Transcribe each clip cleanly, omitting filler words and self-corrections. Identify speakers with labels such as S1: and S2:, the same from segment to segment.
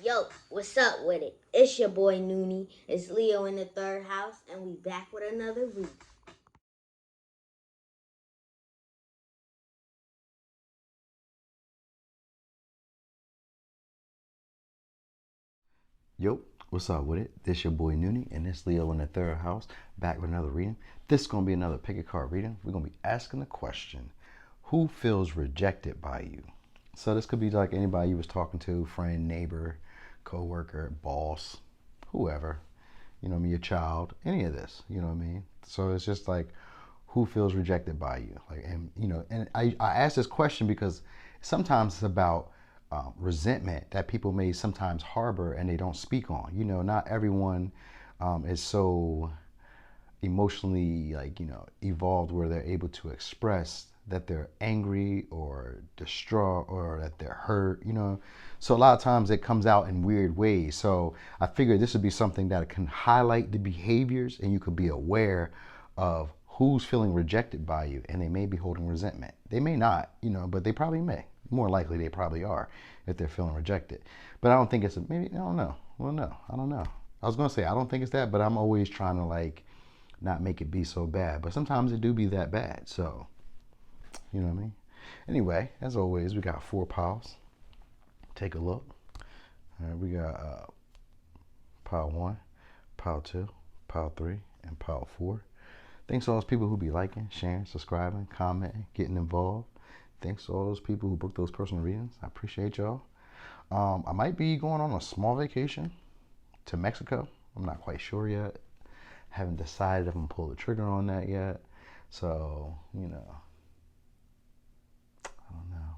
S1: Yo, what's up with it? It's your boy Noonie. It's Leo in the third house, and we back with another read.
S2: Yo, what's up with it? This your boy Noonie, and this Leo in the third house, back with another reading. This is gonna be another pick a card reading. We're gonna be asking the question: who feels rejected by you? So this could be like anybody you was talking to, friend, neighbor, co-worker, boss, whoever. You know what I mean? Your child, any of this. You know what I mean? So it's just like who feels rejected by you? Like, and I ask this question because sometimes it's about resentment that people may sometimes harbor and they don't speak on. You know, not everyone is so emotionally evolved where they're able to express that they're angry or distraught or that they're hurt, so a lot of times it comes out in weird ways. So I figured this would be something that can highlight the behaviors and you could be aware of who's feeling rejected by you, and they may be holding resentment. They may not, but they probably may. More likely they probably are if they're feeling rejected. But I don't think it's maybe I don't know. Well, no, I don't know. I was gonna say I don't think it's that, but I'm always trying to not make it be so bad. But sometimes it do be that bad. So, you know what I mean? Anyway, as always, we got 4 piles. Take a look. All right, we got pile 1, pile 2, pile 3, and pile 4. Thanks to all those people who be liking, sharing, subscribing, commenting, getting involved. Thanks to all those people who booked those personal readings. I appreciate y'all. I might be going on a small vacation to Mexico. I'm not quite sure yet. Haven't decided if I'm gonna pull the trigger on that yet. So, I don't know.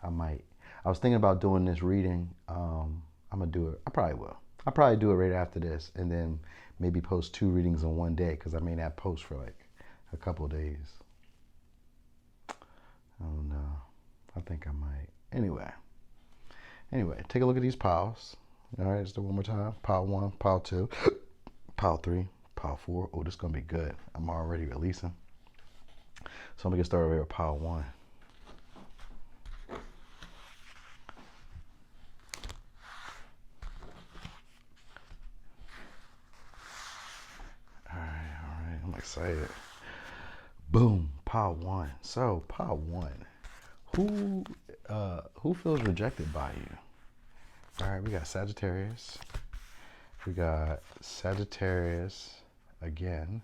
S2: I might. I was thinking about doing this reading. I'm gonna do it. I probably will. I'll probably do it right after this, and then maybe post 2 readings in one day because I may not post for like a couple of days. I don't know. I think I might. Anyway, take a look at these piles. All right, let's do it one more time. Pile 1, pile 2, pile 3, pile 4. Oh, this is gonna be good. I'm already releasing. So I'm gonna get started with pile 1. All right. I'm excited. Boom, pile 1. So pile 1. Who feels rejected by you? All right, we got Sagittarius. We got Sagittarius again.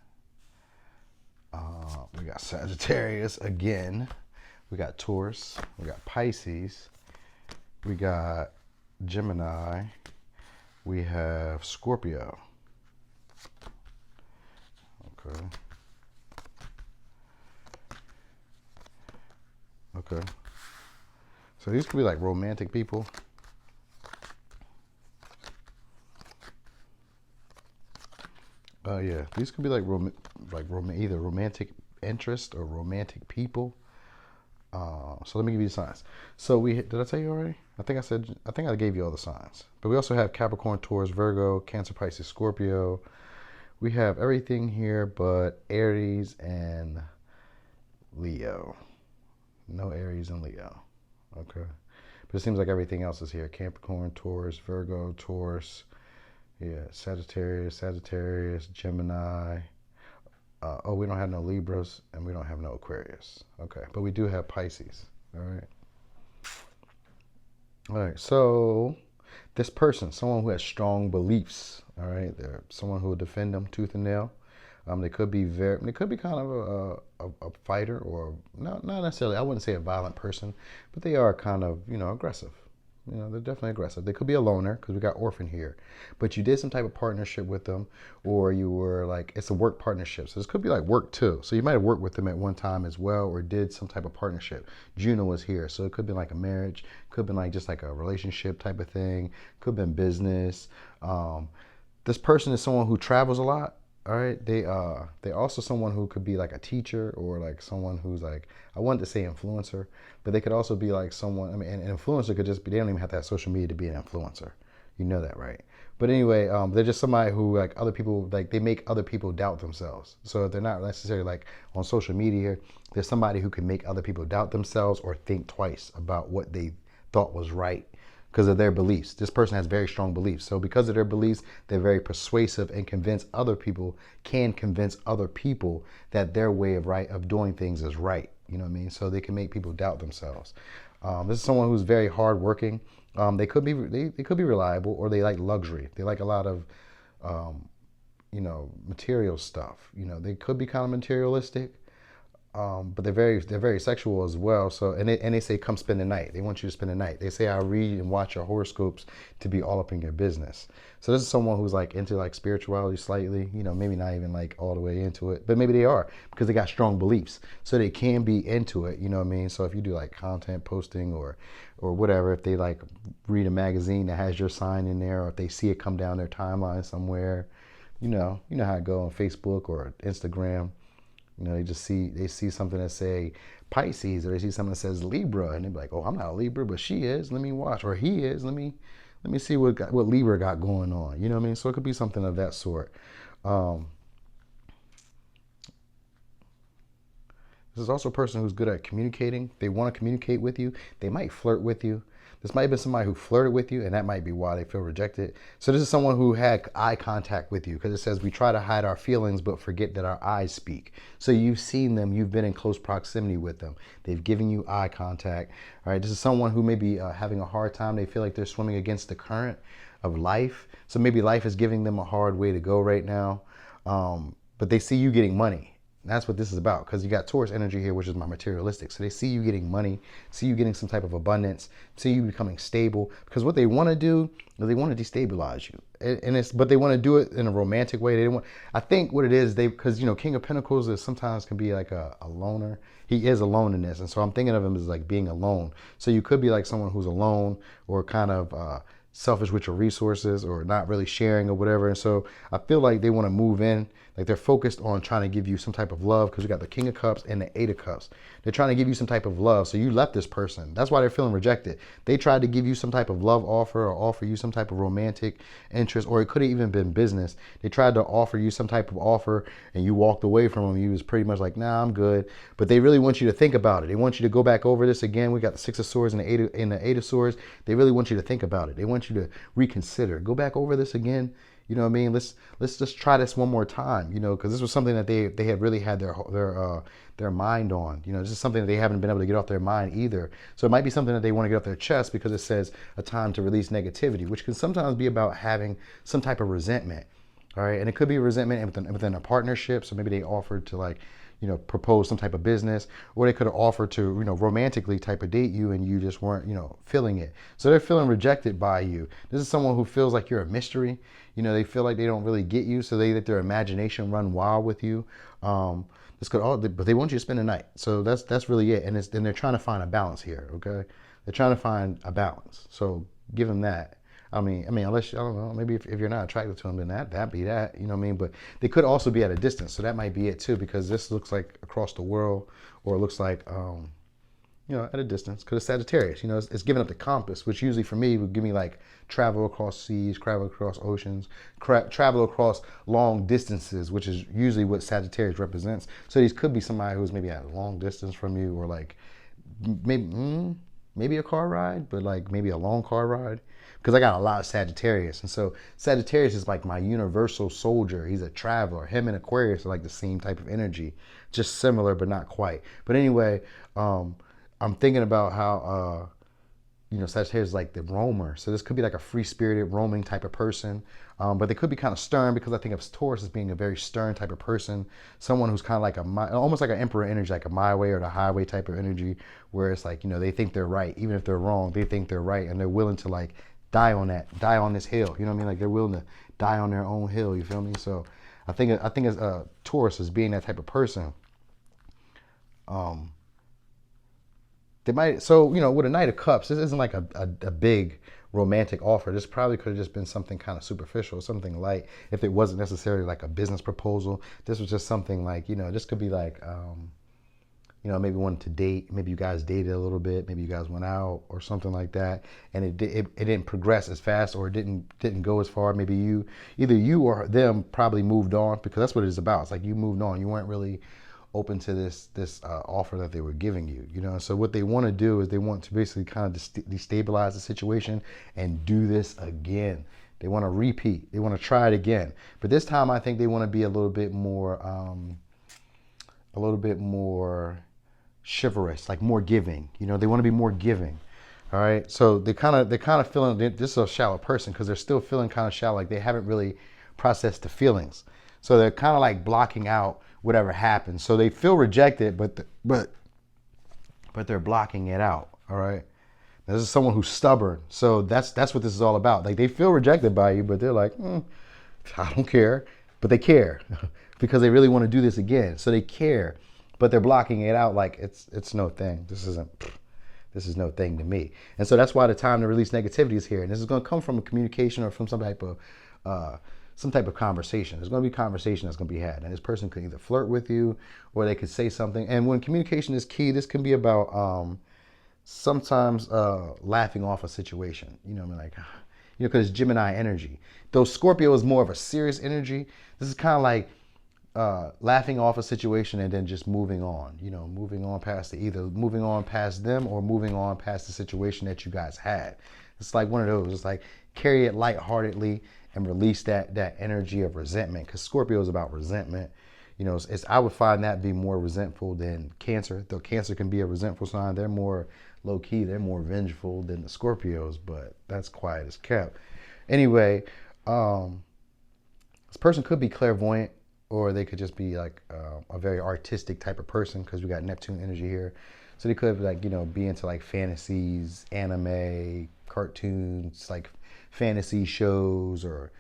S2: We got Sagittarius again. We got Taurus. We got Pisces. We got Gemini. We have Scorpio. Okay. Okay. So these could be like romantic people. Yeah, these could be like either romantic interest or romantic people. So let me give you the signs. So did I tell you already? I think I gave you all the signs. But we also have Capricorn, Taurus, Virgo, Cancer, Pisces, Scorpio. We have everything here but Aries and Leo. No Aries and Leo. Okay. But it seems like everything else is here. Capricorn, Taurus, Virgo, Taurus. Yeah, Sagittarius, Gemini. We don't have no Libras and we don't have no Aquarius. Okay, but we do have Pisces. All right. All right. So this person, someone who has strong beliefs. All right, they're someone who will defend them tooth and nail. They could be kind of a fighter, or not necessarily. I wouldn't say a violent person, but they are kind of aggressive. They're definitely aggressive. They could be a loner because we got orphan here, but you did some type of partnership with them, or you were like, it's a work partnership. So this could be like work too. So you might have worked with them at one time as well, or did some type of partnership. Juno was here, so it could be like a marriage, could be like just like a relationship type of thing, could have been business. This person is someone who travels a lot. All right, they also someone who could be like a teacher, or like someone who's like, I wanted to say influencer, but they could also be like someone. I mean, an influencer could just be, they don't even have to have social media to be an influencer. You know that, right? But anyway, they're just somebody who, like, other people, like, they make other people doubt themselves. So they're not necessarily like on social media. There's somebody who can make other people doubt themselves or think twice about what they thought was right. because of their beliefs. This person has very strong beliefs. So because of their beliefs, they're very persuasive and can convince other people that their way of doing things is right. You know what I mean? So they can make people doubt themselves. This is someone who's very hardworking. They could be reliable, or they like luxury. They like a lot of material stuff. They could be kind of materialistic, but they're very sexual as well. So and they say come spend the night. They want you to spend the night. They say I read and watch your horoscopes to be all up in your business. So this is someone who's like into like spirituality slightly. Maybe not even like all the way into it, but maybe they are because they got strong beliefs. So they can be into it. You know what I mean? So if you do like content posting or whatever, if they like read a magazine that has your sign in there, or if they see it come down their timeline somewhere, you know how it go on Facebook or Instagram. They see something that say Pisces, or they see something that says Libra, and they be like, oh, I'm not a Libra, but she is. Let me watch, or he is. Let me see what Libra got going on. You know what I mean? So it could be something of that sort. This is also a person who's good at communicating. They want to communicate with you. They might flirt with you. This might have been somebody who flirted with you, and that might be why they feel rejected. So this is someone who had eye contact with you, because it says we try to hide our feelings but forget that our eyes speak. So you've seen them. You've been in close proximity with them. They've given you eye contact. All right. This is someone who may be having a hard time. They feel like they're swimming against the current of life. So maybe life is giving them a hard way to go right now. But they see you getting money. That's what this is about, because you got Taurus energy here, which is my materialistic. So they see you getting money, see you getting some type of abundance, see you becoming stable. Because what they want to do is they want to destabilize you, but they want to do it in a romantic way. They don't want. I think what it is, because King of Pentacles is sometimes can be like a loner. He is alone in this, and so I'm thinking of him as like being alone. So you could be like someone who's alone, or kind of selfish with your resources, or not really sharing or whatever. And so I feel like they want to move in, like they're focused on trying to give you some type of love, because we got the King of Cups and the Eight of Cups. They're trying to give you some type of love. So you left this person. That's why they're feeling rejected. They tried to give you some type of love offer, or offer you some type of romantic interest, or it could have even been business. They tried to offer you some type of offer and you walked away from them. You was pretty much like, nah, I'm good. But they really want you to think about it. They want you to go back over this again. We got the Six of Swords and the Eight of Swords. They really want you to think about it. They want you to reconsider. Go back over this again. You know what I mean? Let's just try this one more time. Because this was something that they had really had their mind on. This is something that they haven't been able to get off their mind either. So it might be something that they want to get off their chest, because it says a time to release negativity, which can sometimes be about having some type of resentment. All right, and it could be resentment within a partnership. So maybe they offered to propose some type of business, or they could have offered to, romantically type of date you, and you just weren't, feeling it. So they're feeling rejected by you. This is someone who feels like you're a mystery. They feel like they don't really get you, so they let their imagination run wild with you. But they want you to spend the night. So that's really it. And they're trying to find a balance here. Okay, they're trying to find a balance. So give them that. I mean, unless, I don't know, maybe if you're not attracted to them, then that'd be that, you know what I mean? But they could also be at a distance, so that might be it too, because this looks like across the world, or it looks like, at a distance, because it's Sagittarius, it's giving up the compass, which usually for me would give me like travel across seas, travel across oceans, travel across long distances, which is usually what Sagittarius represents. So these could be somebody who's maybe at a long distance from you, or like maybe a car ride, but like maybe a long car ride. Because I got a lot of Sagittarius. And so Sagittarius is like my universal soldier. He's a traveler. Him and Aquarius are like the same type of energy. Just similar, but not quite. But anyway, I'm thinking about how, Sagittarius is like the roamer. So this could be like a free-spirited, roaming type of person. But they could be kind of stern, because I think of Taurus as being a very stern type of person. Someone who's kind of like almost like an emperor energy, like a my way or the highway type of energy, where it's like, they think they're right. Even if they're wrong, they think they're right. And they're willing to like die on this hill. You know what I mean? Like they're willing to die on their own hill. You feel me? So I think as Taurus as being that type of person. They might, so with a Knight of Cups, this isn't like a big romantic offer. This probably could have just been something kind of superficial, something light. If it wasn't necessarily like a business proposal, this was just something like, this could be like, maybe wanted to date. Maybe you guys dated a little bit. Maybe you guys went out or something like that, and it didn't progress as fast, or it didn't go as far. Maybe either you or them probably moved on, because that's what it is about. It's like you moved on. You weren't really open to this offer that they were giving you. So what they want to do is they want to basically kind of destabilize the situation and do this again. They want to repeat. They want to try it again. But this time, I think they want to be a little bit more chivalrous, like more giving. They want to be more giving. All right. So they're kind of feeling this is a shallow person because they're still feeling kind of shallow, like they haven't really processed the feelings. So they're kind of like blocking out whatever happens. So they feel rejected, but they're blocking it out. All right. This is someone who's stubborn. So that's what this is all about. Like they feel rejected by you, but they're like, I don't care. But they care because they really want to do this again. So they care, but they're blocking it out like it's no thing. This is no thing to me. And so that's why the time to release negativity is here. And this is going to come from a communication or from some type of conversation. There's going to be conversation that's going to be had. And this person could either flirt with you or they could say something. And when communication is key, this can be about sometimes laughing off a situation. Because it's Gemini energy. Though Scorpio is more of a serious energy, this is kind of like laughing off a situation and then just moving on. Moving on past either moving on past them or moving on past the situation that you guys had. It's like one of those. It's like carry it lightheartedly and release that energy of resentment. Because Scorpio is about resentment. I would find that be more resentful than Cancer. Though Cancer can be a resentful sign, they're more low key. They're more vengeful than the Scorpios, but that's quiet as kept. Anyway, this person could be clairvoyant, or they could just be like a very artistic type of person because we got Neptune energy here. So they could be into like fantasies, anime, cartoons, like fantasy shows, or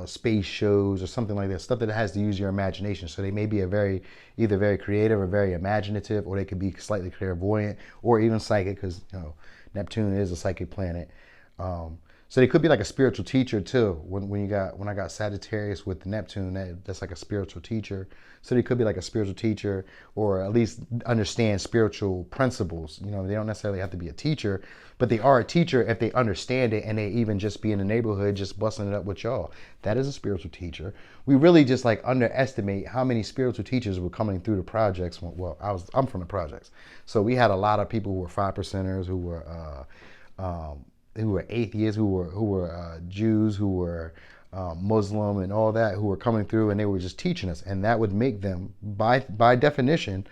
S2: space shows or something like that. Stuff that has to use your imagination. So they may be either very creative or very imaginative, or they could be slightly clairvoyant or even psychic because Neptune is a psychic planet. So they could be like a spiritual teacher too. When I got Sagittarius with Neptune, that's like a spiritual teacher. So they could be like a spiritual teacher, or at least understand spiritual principles. They don't necessarily have to be a teacher, but they are a teacher if they understand it, and they even just be in the neighborhood just busting it up with y'all. That is a spiritual teacher. We really just like underestimate how many spiritual teachers were coming through the projects. Well, I'm from the projects, so we had a lot of people who were 5%ers, who were atheists, who were Jews, who were Muslim and all that, who were coming through, and they were just teaching us, and that would make them by definition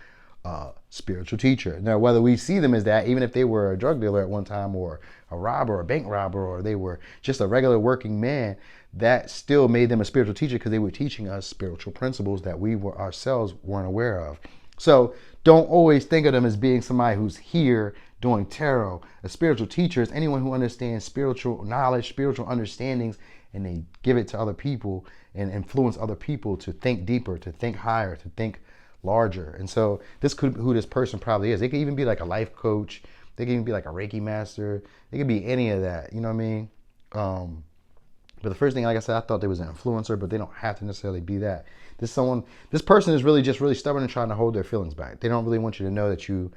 S2: spiritual teacher. Now, whether we see them as that, even if they were a drug dealer at one time, or a robber, or a bank robber, or they were just a regular working man, that still made them a spiritual teacher because they were teaching us spiritual principles that we ourselves weren't aware of. So don't always think of them as being somebody who's here doing tarot. A spiritual teacher is anyone who understands spiritual knowledge, spiritual understandings, and they give it to other people and influence other people to think deeper, to think higher, to think larger. And so this could be who this person probably is. They could even be like a life coach. They could even be like a Reiki master. They could be any of that. You know what I mean? But the first thing, like I said, I thought they was an influencer, but they don't have to necessarily be that. This person is really stubborn and trying to hold their feelings back. They don't really want you to know that you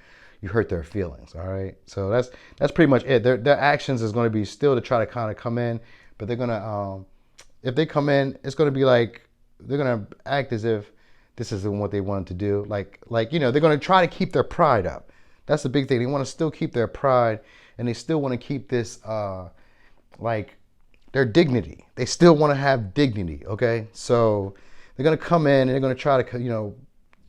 S2: hurt their feelings. All right. So that's pretty much it. Their actions is going to be still to try to kind of come in, but they're gonna if they come in, it's going to be like they're going to act as if this isn't what they wanted to do. Like they're going to try to keep their pride up. That's the big thing. They want to still keep their pride, and they still want to keep this like their dignity. They still want to have dignity. Okay. So they're going to come in and they're going to try to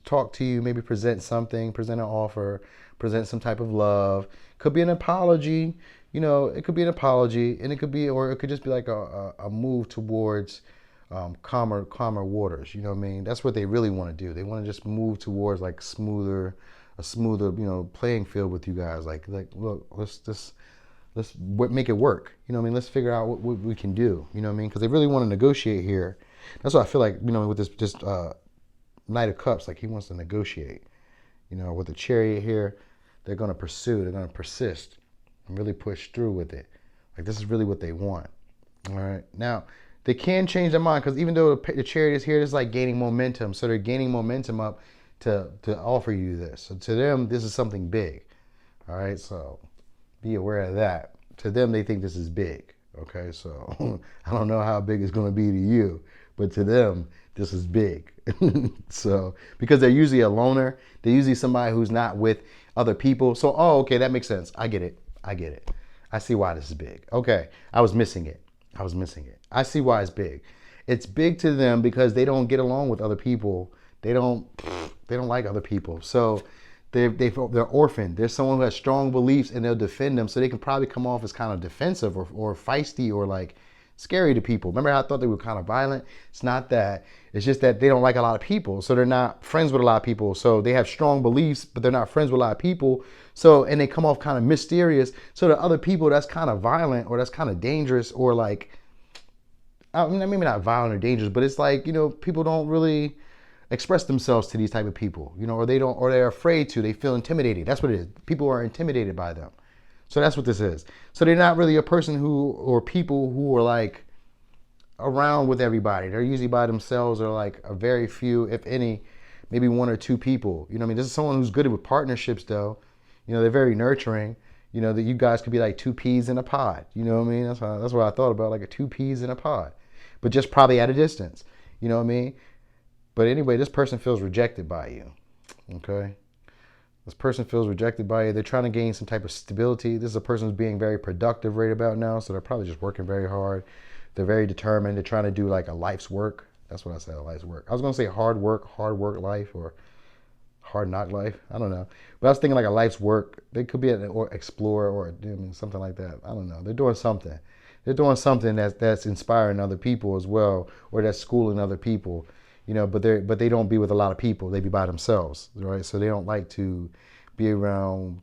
S2: talk to you, maybe present an offer, present some type of love. Could be an apology, it could be an apology, and it could just be like a move towards calmer waters. You know what I mean? That's what they really want to do. They want to just move towards like a smoother, playing field with you guys. Like look, let's make it work. You know what I mean? Let's figure out what we can do. You know what I mean? Because they really want to negotiate here. That's what I feel like. With this just Knight of Cups, like he wants to negotiate. With the Chariot here, they're going to pursue, they're going to persist and really push through with it. Like this is really what they want. All right. Now, they can change their mind because even though the Chariot is here, it's like gaining momentum. So they're gaining momentum up to offer you this. So to them, this is something big. All right. So be aware of that. To them, they think this is big. Okay. So I don't know how big it's going to be to you, but to them, this is big. So, because they're usually a loner, they're usually somebody who's not with other people. So, oh, okay, that makes sense. I get it. I get it. I see why this is big. Okay, I was missing it. I was missing it. I see why it's big. It's big to them because they don't get along with other people. They don't. They don't like other people. So they're orphaned. There's someone who has strong beliefs and they'll defend them. So they can probably come off as kind of defensive or feisty or like scary to people. Remember how I thought they were kind of violent? It's not that. It's just that they don't like a lot of people. So they're not friends with a lot of people. So they have strong beliefs, but they're not friends with a lot of people. So, and they come off kind of mysterious. So to other people, that's kind of violent or that's kind of dangerous or like, I mean, maybe not violent or dangerous, but it's like, people don't really express themselves to these type of people, or they don't, or they're afraid to, they feel intimidated. That's what it is. People are intimidated by them. So that's what this is. So they're not really a person or people who are like around with everybody. They're usually by themselves or like a very few, if any, maybe one or two people. You know what I mean? This is someone who's good with partnerships though. They're very nurturing. That you guys could be like two peas in a pod. You know what I mean? That's what I thought about, like a two peas in a pod. But just probably at a distance. You know what I mean? But anyway, this person feels rejected by you. Okay? This person feels rejected by you. They're trying to gain some type of stability. This is a person who's being very productive right about now. So they're probably just working very hard. They're very determined. They're trying to do like a life's work. That's what I said, a life's work. I was going to say hard work life or hard knock life. I don't know. But I was thinking like a life's work. They could be an explorer or something like that. I don't know. They're doing something. They're doing something that's inspiring other people as well, or that's schooling other people. But they don't be with a lot of people. They be by themselves, right? So they don't like to be around,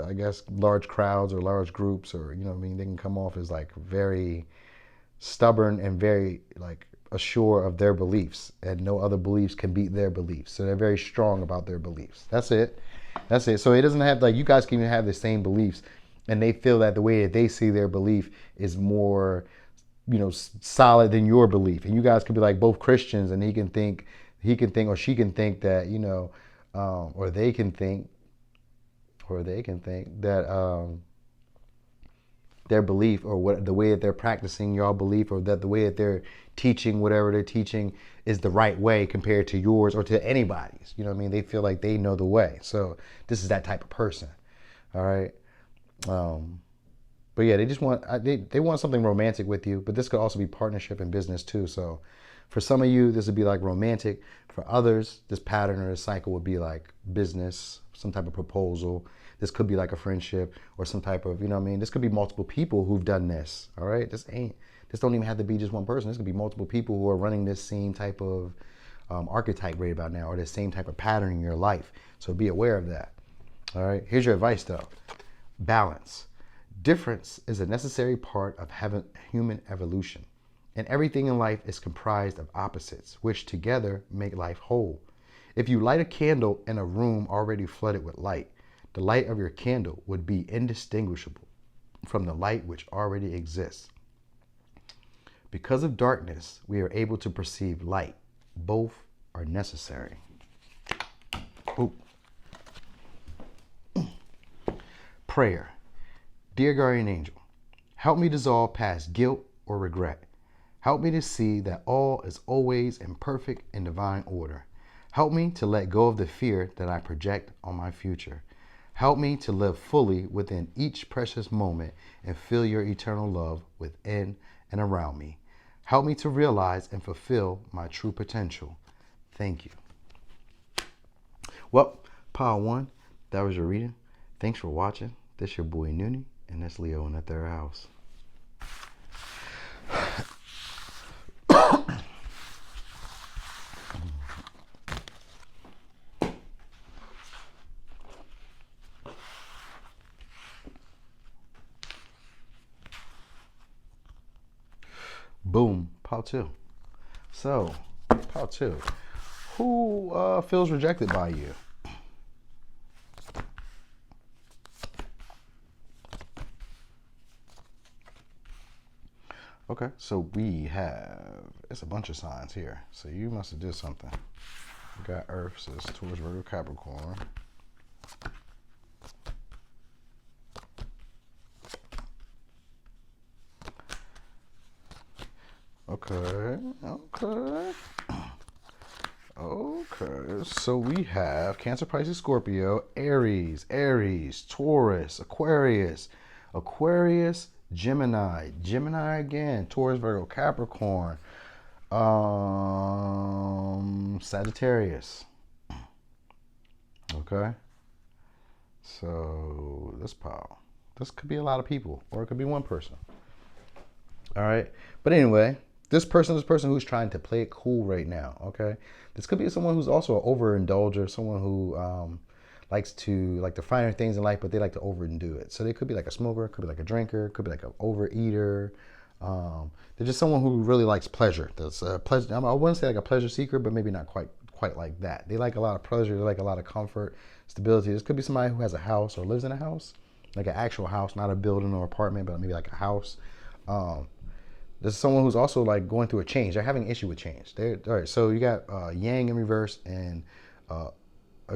S2: I guess, large crowds or large groups, or what I mean. They can come off as like very stubborn and very like assured of their beliefs, and no other beliefs can beat their beliefs. So they're very strong about their beliefs. That's it. That's it. So it doesn't have like you guys can even have the same beliefs, and they feel that the way that they see their belief is more solid than your belief. And you guys could be like both Christians, and he can think or she can think that or they can think that their belief or what the way that they're practicing your belief, or that the way that they're teaching whatever they're teaching is the right way compared to yours or to anybody's. You know what I mean? They feel like they know the way. So this is that type of person. All right. But yeah, they just want they want something romantic with you, but this could also be partnership and business too. So for some of you, this would be like romantic. For others, this pattern or this cycle would be like business, some type of proposal. This could be like a friendship or some type of, this could be multiple people who've done this. All right. This don't even have to be just one person. This could be multiple people who are running this same type of archetype right about now, or the same type of pattern in your life. So be aware of that. All right. Here's your advice though. Balance. Difference is a necessary part of human evolution, and everything in life is comprised of opposites, which together make life whole. If you light a candle in a room already flooded with light, the light of your candle would be indistinguishable from the light which already exists. Because of darkness, we are able to perceive light. Both are necessary. Ooh. Prayer. Dear Guardian Angel, help me dissolve past guilt or regret. Help me to see that all is always in perfect and divine order. Help me to let go of the fear that I project on my future. Help me to live fully within each precious moment and feel your eternal love within and around me. Help me to realize and fulfill my true potential. Thank you. Well, Pile 1, that was your reading. Thanks for watching. This your boy Noonie, and that's Leo in the third house. Boom, Pile 2. So, Pile 2. Who feels rejected by you? Okay, so we have, it's a bunch of signs here. So you must have did something. We got Earth, says towards Virgo Capricorn. Okay. Okay, so we have Cancer, Pisces, Scorpio, Aries, Taurus, Aquarius, Gemini again, Taurus, Virgo, Capricorn, Sagittarius. Okay, so this pile, this could be a lot of people, or it could be one person. All right, but anyway, this person who's trying to play it cool right now. Okay, this could be someone who's also an overindulger, someone who likes to like the finer things in life, but they like to overdo it. So they could be like a smoker, could be like a drinker, could be like an overeater. They're just someone who really likes pleasure. That's a pleasure. I wouldn't say like a pleasure seeker, but maybe not quite like that. They like a lot of pleasure. They like a lot of comfort, stability. This could be somebody who has a house or lives in a house, like an actual house, not a building or apartment, but maybe like a house. This is someone who's also like going through a change. They're having an issue with change. All right, so you got Yang in reverse and a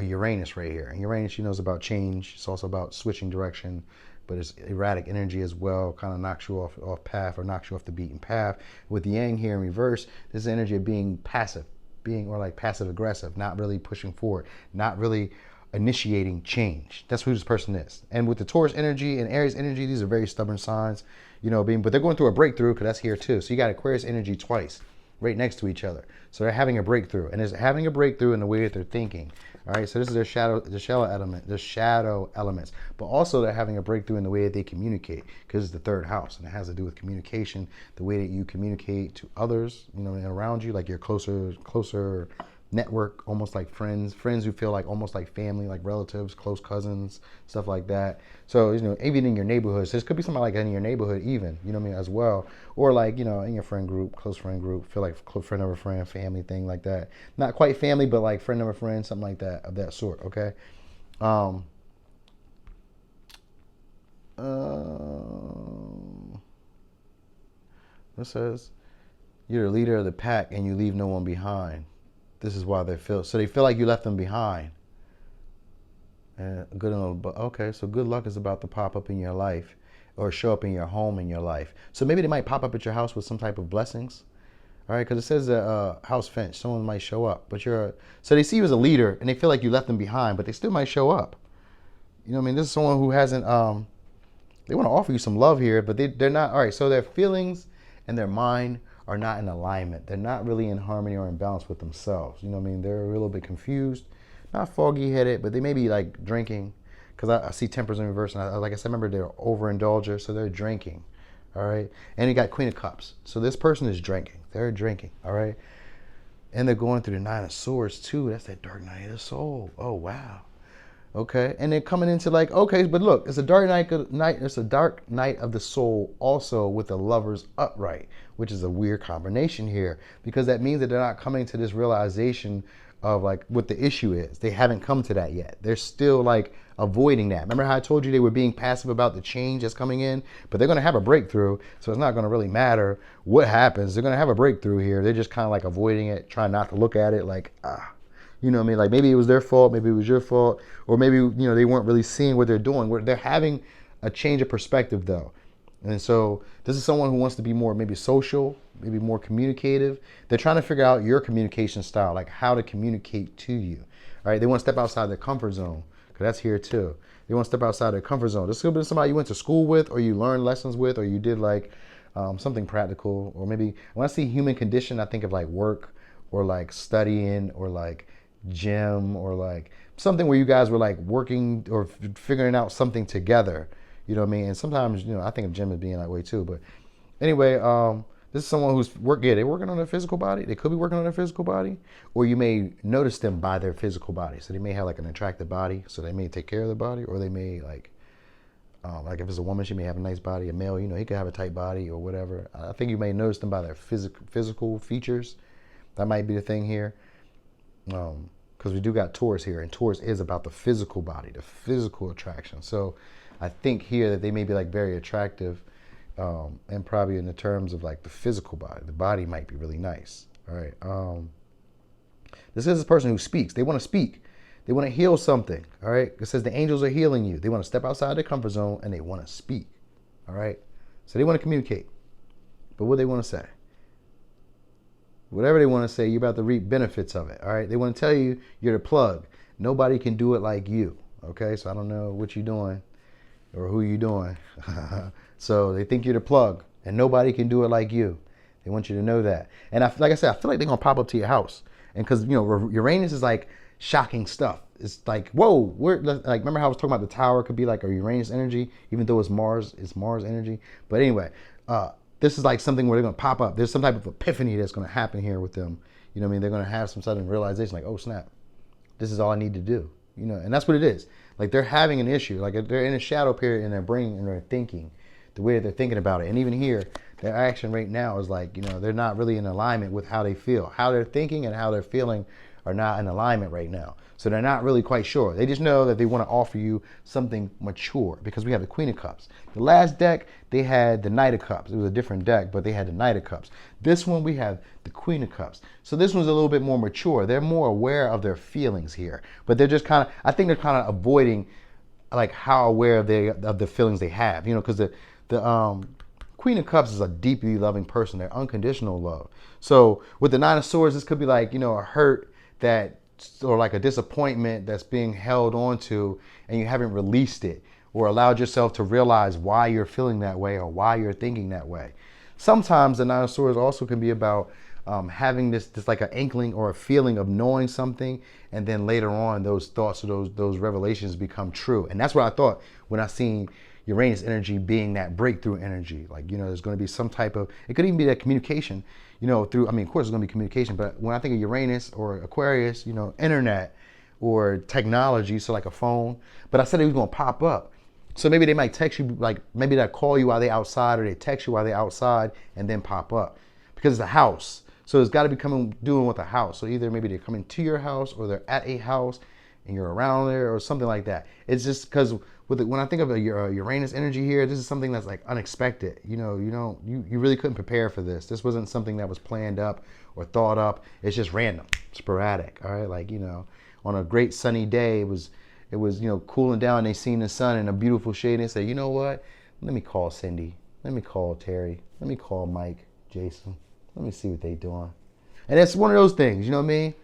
S2: Uranus right here. And Uranus, is about change. It's also about switching direction, but it's erratic energy as well. Kind of knocks you off path or knocks you off the beaten path. With the Yang here in reverse, this is energy of being passive, or like passive aggressive, not really pushing forward, not really initiating change. That's who this person is. And with the Taurus energy and Aries energy, these are very stubborn signs, but they're going through a breakthrough because that's here too. So you got Aquarius energy twice right next to each other. So they're having a breakthrough, and it's having a breakthrough in the way that they're thinking. All right, so this is the shadow elements, but also they're having a breakthrough in the way that they communicate because it's the third house, and it has to do with communication, the way that you communicate to others, around you, like your closer network, almost like friends who feel like almost like family, like relatives, close cousins, stuff like that. So even in your neighborhood, so this could be somebody like in your neighborhood even, as well, or like in your friend group, close friend group, feel like friend of a friend, family thing like that. Not quite family, but like friend of a friend, something like that, of that sort. Okay. It says you're the leader of the pack and you leave no one behind. This is why they feel like you left them behind. And okay, so good luck is about to pop up in your life or show up in your home in your life. So maybe they might pop up at your house with some type of blessings. All right, because it says house fence, someone might show up, but so they see you as a leader and they feel like you left them behind, but they still might show up. This is someone who hasn't. They want to offer you some love here, but they're not. All right, so their feelings and their mind are not in alignment. They're not really in harmony or in balance with themselves. They're a little bit confused, not foggy headed, but they may be like drinking, because I see tempers in reverse, and like I said, remember they're overindulgers, so they're drinking. All right, and you got Queen of Cups, so this person is drinking. They're drinking. All right, and they're going through the Nine of Swords too. That's that dark night of the soul. Oh wow. Okay, and they're coming into like, okay, but look, it's a dark night. It's a dark night of the soul, also with the Lovers upright, which is a weird combination here, because that means that they're not coming to this realization of like what the issue is. They haven't come to that yet. They're still like avoiding that. Remember how I told you they were being passive about the change that's coming in, but they're going to have a breakthrough, so it's not going to really matter what happens. They're going to have a breakthrough here. They're just kind of like avoiding it, trying not to look at it like you know what I mean? Like maybe it was their fault, maybe it was your fault, or maybe they weren't really seeing what they're doing. They're having a change of perspective though. And so this is someone who wants to be more maybe social, maybe more communicative. They're trying to figure out your communication style, like how to communicate to you. All right, they want to step outside their comfort zone, because that's here too. They want to step outside their comfort zone. This could be somebody you went to school with, or you learned lessons with, or you did like something practical, or maybe when I see human condition, I think of like work, or like studying, or like gym, or like something where you guys were like working or figuring out something together. You know what I mean? And sometimes, I think of gym as being that way too. But anyway, this is someone who's they're working on their physical body. They could be working on their physical body, or you may notice them by their physical body. So they may have like an attractive body, so they may take care of their body, or they may like if it's a woman, she may have a nice body. A male, he could have a tight body or whatever. I think you may notice them by their physical features. That might be the thing here. Because we do got Taurus here, and Taurus is about the physical body, the physical attraction. So I think here that they may be like very attractive, and probably in the terms of like the physical body. The body might be really nice. All right. This is a person who speaks. They want to speak. They want to heal something. All right. It says the angels are healing you. They want to step outside their comfort zone and they want to speak. All right. So they want to communicate. But what do they want to say? Whatever they want to say, you're about to reap benefits of it. All right. They want to tell you you're the plug. Nobody can do it like you. Okay. So I don't know what you're doing or who you're doing. So they think you're the plug and nobody can do it like you. They want you to know that. And like I said, I feel like they're going to pop up to your house. And because, Uranus is like shocking stuff. It's like, whoa, like, remember how I was talking about the tower could be like a Uranus energy, even though it's Mars energy. But anyway, this is like something where they're going to pop up. There's some type of epiphany that's going to happen here with them. You know what I mean? They're going to have some sudden realization like, oh, snap, this is all I need to do. And that's what it is. Like they're having an issue. Like they're in a shadow period in their brain and they're thinking the way that they're thinking about it. And even here, their action right now is like, they're not really in alignment with how they feel. How they're thinking and how they're feeling are not in alignment right now. So they're not really quite sure. They just know that they want to offer you something mature because we have the Queen of Cups. The last deck, they had the Knight of Cups. It was a different deck, but they had the Knight of Cups. This one, we have the Queen of Cups. So this one's a little bit more mature. They're more aware of their feelings here, but they're just I think they're kind of avoiding like how aware of the feelings they have, because the Queen of Cups is a deeply loving person. They're unconditional love. So with the Nine of Swords, this could be like, a hurt or like a disappointment that's being held onto and you haven't released it or allowed yourself to realize why you're feeling that way or why you're thinking that way. Sometimes the Nine of Swords also can be about having this like an inkling or a feeling of knowing something, and then later on those thoughts or those revelations become true. And that's what I thought when I seen Uranus energy being that breakthrough energy. Like, there's going to be some type of, it could even be that communication, through, of course there's going to be communication, but when I think of Uranus or Aquarius, internet or technology, so like a phone, but I said it was going to pop up. So maybe they might text you, like maybe they call you while they're outside or they text you while they're outside and then pop up because it's a house. So it's got to be doing with a house. So either maybe they're coming to your house or they're at a house and you're around there or something like that. It's just because when I think of a Uranus energy here, this is something that's like unexpected. You really couldn't prepare for this. This wasn't something that was planned up or thought up. It's just random, sporadic. All right, like on a great sunny day, it was cooling down. They seen the sun in a beautiful shade. And they said, you know what? Let me call Cindy. Let me call Terry. Let me call Mike, Jason. Let me see what they doing. And it's one of those things, you know what I mean?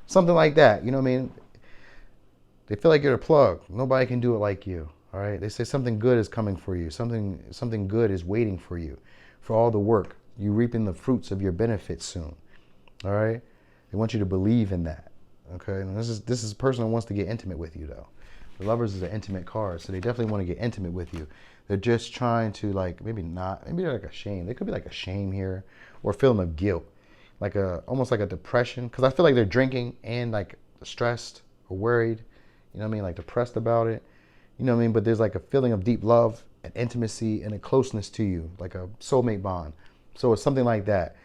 S2: Something like that, you know what I mean? They feel like you're a plug. Nobody can do it like you. All right. They say something good is coming for you. Something good is waiting for you. For all the work, you reaping the fruits of your benefits soon. All right. They want you to believe in that. Okay. And this is a person who wants to get intimate with you though. The Lovers is an intimate card, so they definitely want to get intimate with you. They're just trying to maybe they're like a shame. There could be like a shame here or a feeling of guilt, like almost like a depression. Because I feel like they're drinking and like stressed or worried. You know what I mean? Like depressed about it. You know what I mean? But there's like a feeling of deep love and intimacy and a closeness to you, like a soulmate bond. So it's something like that.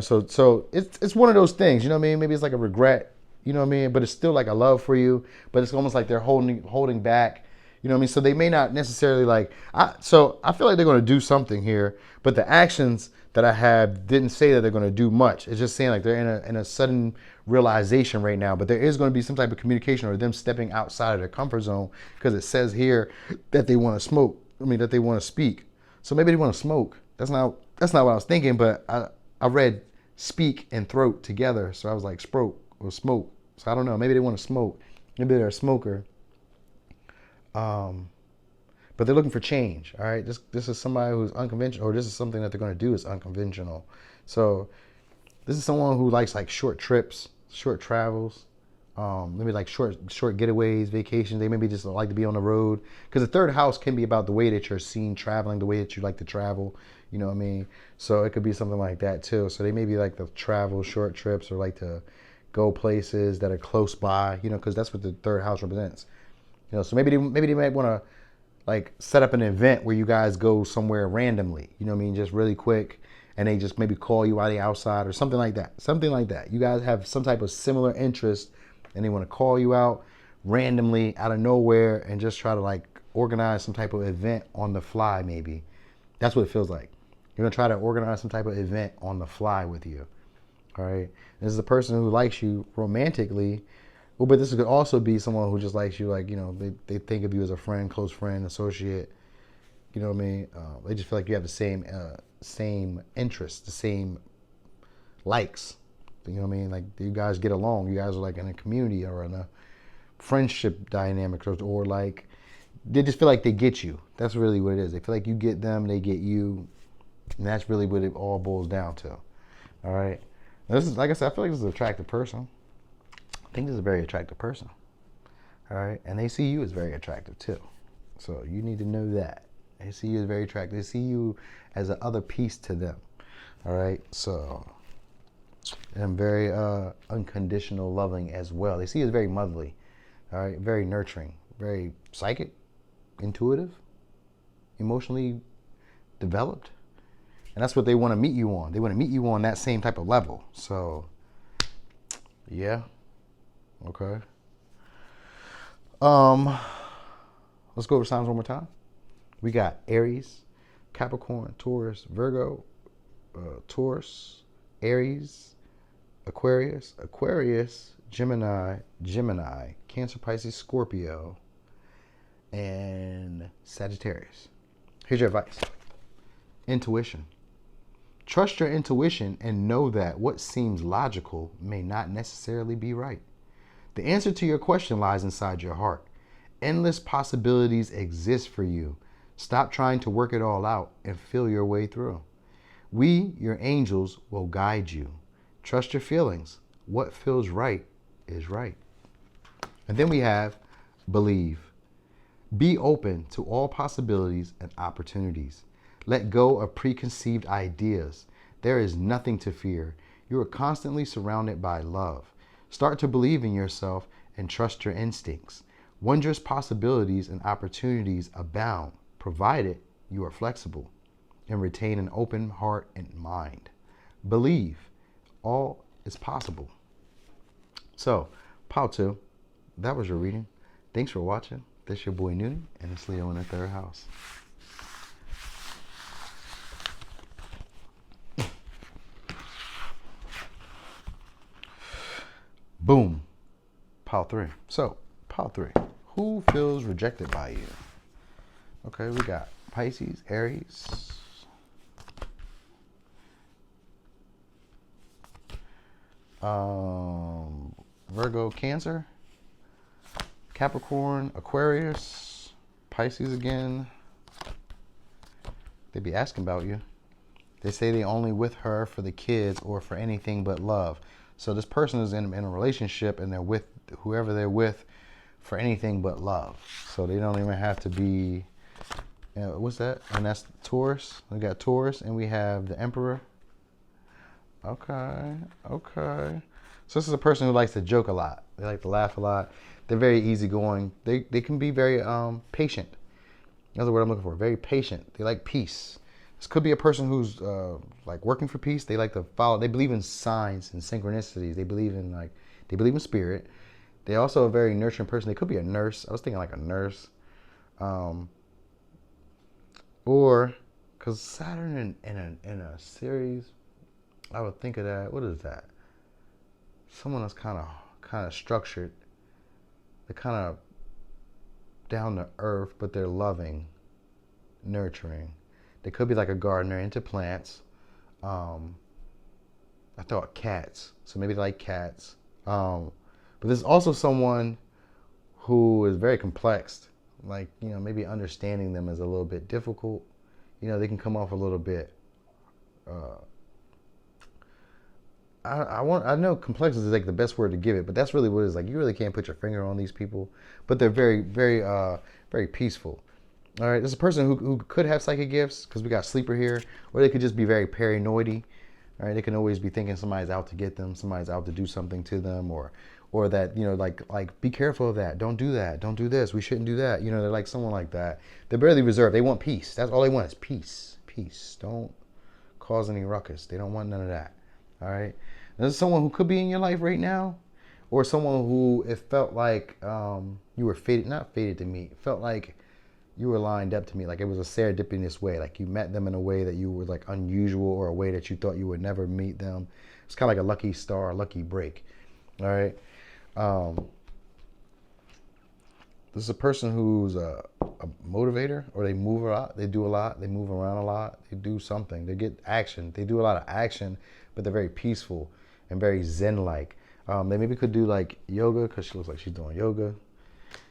S2: So it's one of those things, you know what I mean? Maybe it's like a regret, you know what I mean? But it's still like a love for you, but it's almost like they're holding back, you know what I mean? So they may not necessarily so I feel like they're going to do something here, but the actions that I have didn't say that they're going to do much. It's just saying like they're in a sudden realization right now, but there is going to be some type of communication or them stepping outside of their comfort zone because it says here that they want to smoke. That they want to speak. So maybe they want to smoke. That's not what I was thinking, but I read speak and throat together. So I was like sproke or smoke. So I don't know. Maybe they want to smoke. Maybe they're a smoker. But they're looking for change. All right. This is somebody who's unconventional, or this is something that they're going to do is unconventional. So this is someone who likes like short trips, short travels, maybe like short getaways, vacations. They maybe just like to be on the road because the third house can be about the way that you're seen traveling, the way that you like to travel. You know what I mean? So it could be something like that too. So they may be like to travel short trips or like to go places that are close by. Because that's what the third house represents. So maybe they might want to like set up an event where you guys go somewhere randomly. You know what I mean? Just really quick. And they just maybe call you while they're outside or something like that. Something like that. You guys have some type of similar interest and they want to call you out randomly out of nowhere and just try to like organize some type of event on the fly maybe. That's what it feels like. You're going to try to organize some type of event on the fly with you. All right. This is a person who likes you romantically. Well, but this could also be someone who just likes you, like, they think of you as a friend, close friend, associate. You know what I mean? They just feel like you have the same interests, the same likes. You know what I mean? Like you guys get along. You guys are like in a community or in a friendship dynamic, or like they just feel like they get you. That's really what it is. They feel like you get them, they get you, and that's really what it all boils down to. All right. This is, like I said, I feel like this is an attractive person. I think this is a very attractive person. All right, and they see you as very attractive too. So you need to know that they see you as very attractive. They see you as a other piece to them. All right, so and very unconditional loving as well. They see you as very motherly. All right, very nurturing, very psychic, intuitive, emotionally developed, and that's what they want to meet you on. They want to meet you on that same type of level. So yeah, okay. Let's go over signs one more time. We got Aries, Capricorn, Taurus, Virgo, Taurus, Aries, Aquarius, Gemini, Cancer, Pisces, Scorpio, and Sagittarius. Here's your advice. Intuition. Trust your intuition and know that what seems logical may not necessarily be right. The answer to your question lies inside your heart. Endless possibilities exist for you. Stop trying to work it all out and feel your way through. We, your angels, will guide you. Trust your feelings. What feels right is right. And then we have believe. Be open to all possibilities and opportunities. Let go of preconceived ideas. There is nothing to fear. You are constantly surrounded by love. Start to believe in yourself and trust your instincts. Wondrous possibilities and opportunities abound, provided you are flexible and retain an open heart and mind. Believe. All is possible. So, Pile 2, that was your reading. Thanks for watching. This is your boy Noonie, and it's Leo in the third house. Boom. Pile 3. So, Pile 3. Who feels rejected by you? Okay, we got Pisces, Aries, Virgo, Cancer, Capricorn, Aquarius, Pisces again. They be asking about you. They say they only with her for the kids or for anything but love. So this person is in a relationship and they're with whoever they're with for anything but love. So they don't even have to be, what's that? And that's Taurus. We got Taurus and we have the Emperor. Okay. So this is a person who likes to joke a lot. They like to laugh a lot. They're very easygoing. They can be very patient. That's the word I'm looking for. Very patient. They like peace. This could be a person who's like working for peace. They like to follow. They believe in signs and synchronicities. They believe in spirit. They're also a very nurturing person. They could be a nurse. I was thinking like a nurse, or because Saturn in a series, I would think of that. What is that? Someone that's kind of structured. They're kind of down to earth, but they're loving, nurturing. They could be like a gardener into plants. I thought cats, so maybe they like cats. But there's also someone who is very complex. Like, maybe understanding them is a little bit difficult. They can come off a little bit. I know complexity is like the best word to give it, but that's really what it is. Like, you really can't put your finger on these people, but they're very, very, very peaceful. All right, there's a person who could have psychic gifts because we got sleeper here, or they could just be very paranoid. All right, they can always be thinking somebody's out to get them, somebody's out to do something to them, or that like be careful of that, don't do that, don't do this, we shouldn't do that. They're like someone like that. They're barely reserved. They want peace. That's all they want is peace. Peace. Don't cause any ruckus. They don't want none of that. All right. There's someone who could be in your life right now, or someone who it felt like you were not fated to meet. It felt like you were lined up to meet, like it was a serendipitous way. Like you met them in a way that you were like unusual, or a way that you thought you would never meet them. It's kind of like a lucky star, a lucky break. All right. This is a person who's a motivator, or they move a lot, they do a lot, they move around a lot, they do something, they get action, they do a lot of action, but they're very peaceful and very zen-like. They maybe could do like yoga because she looks like she's doing yoga.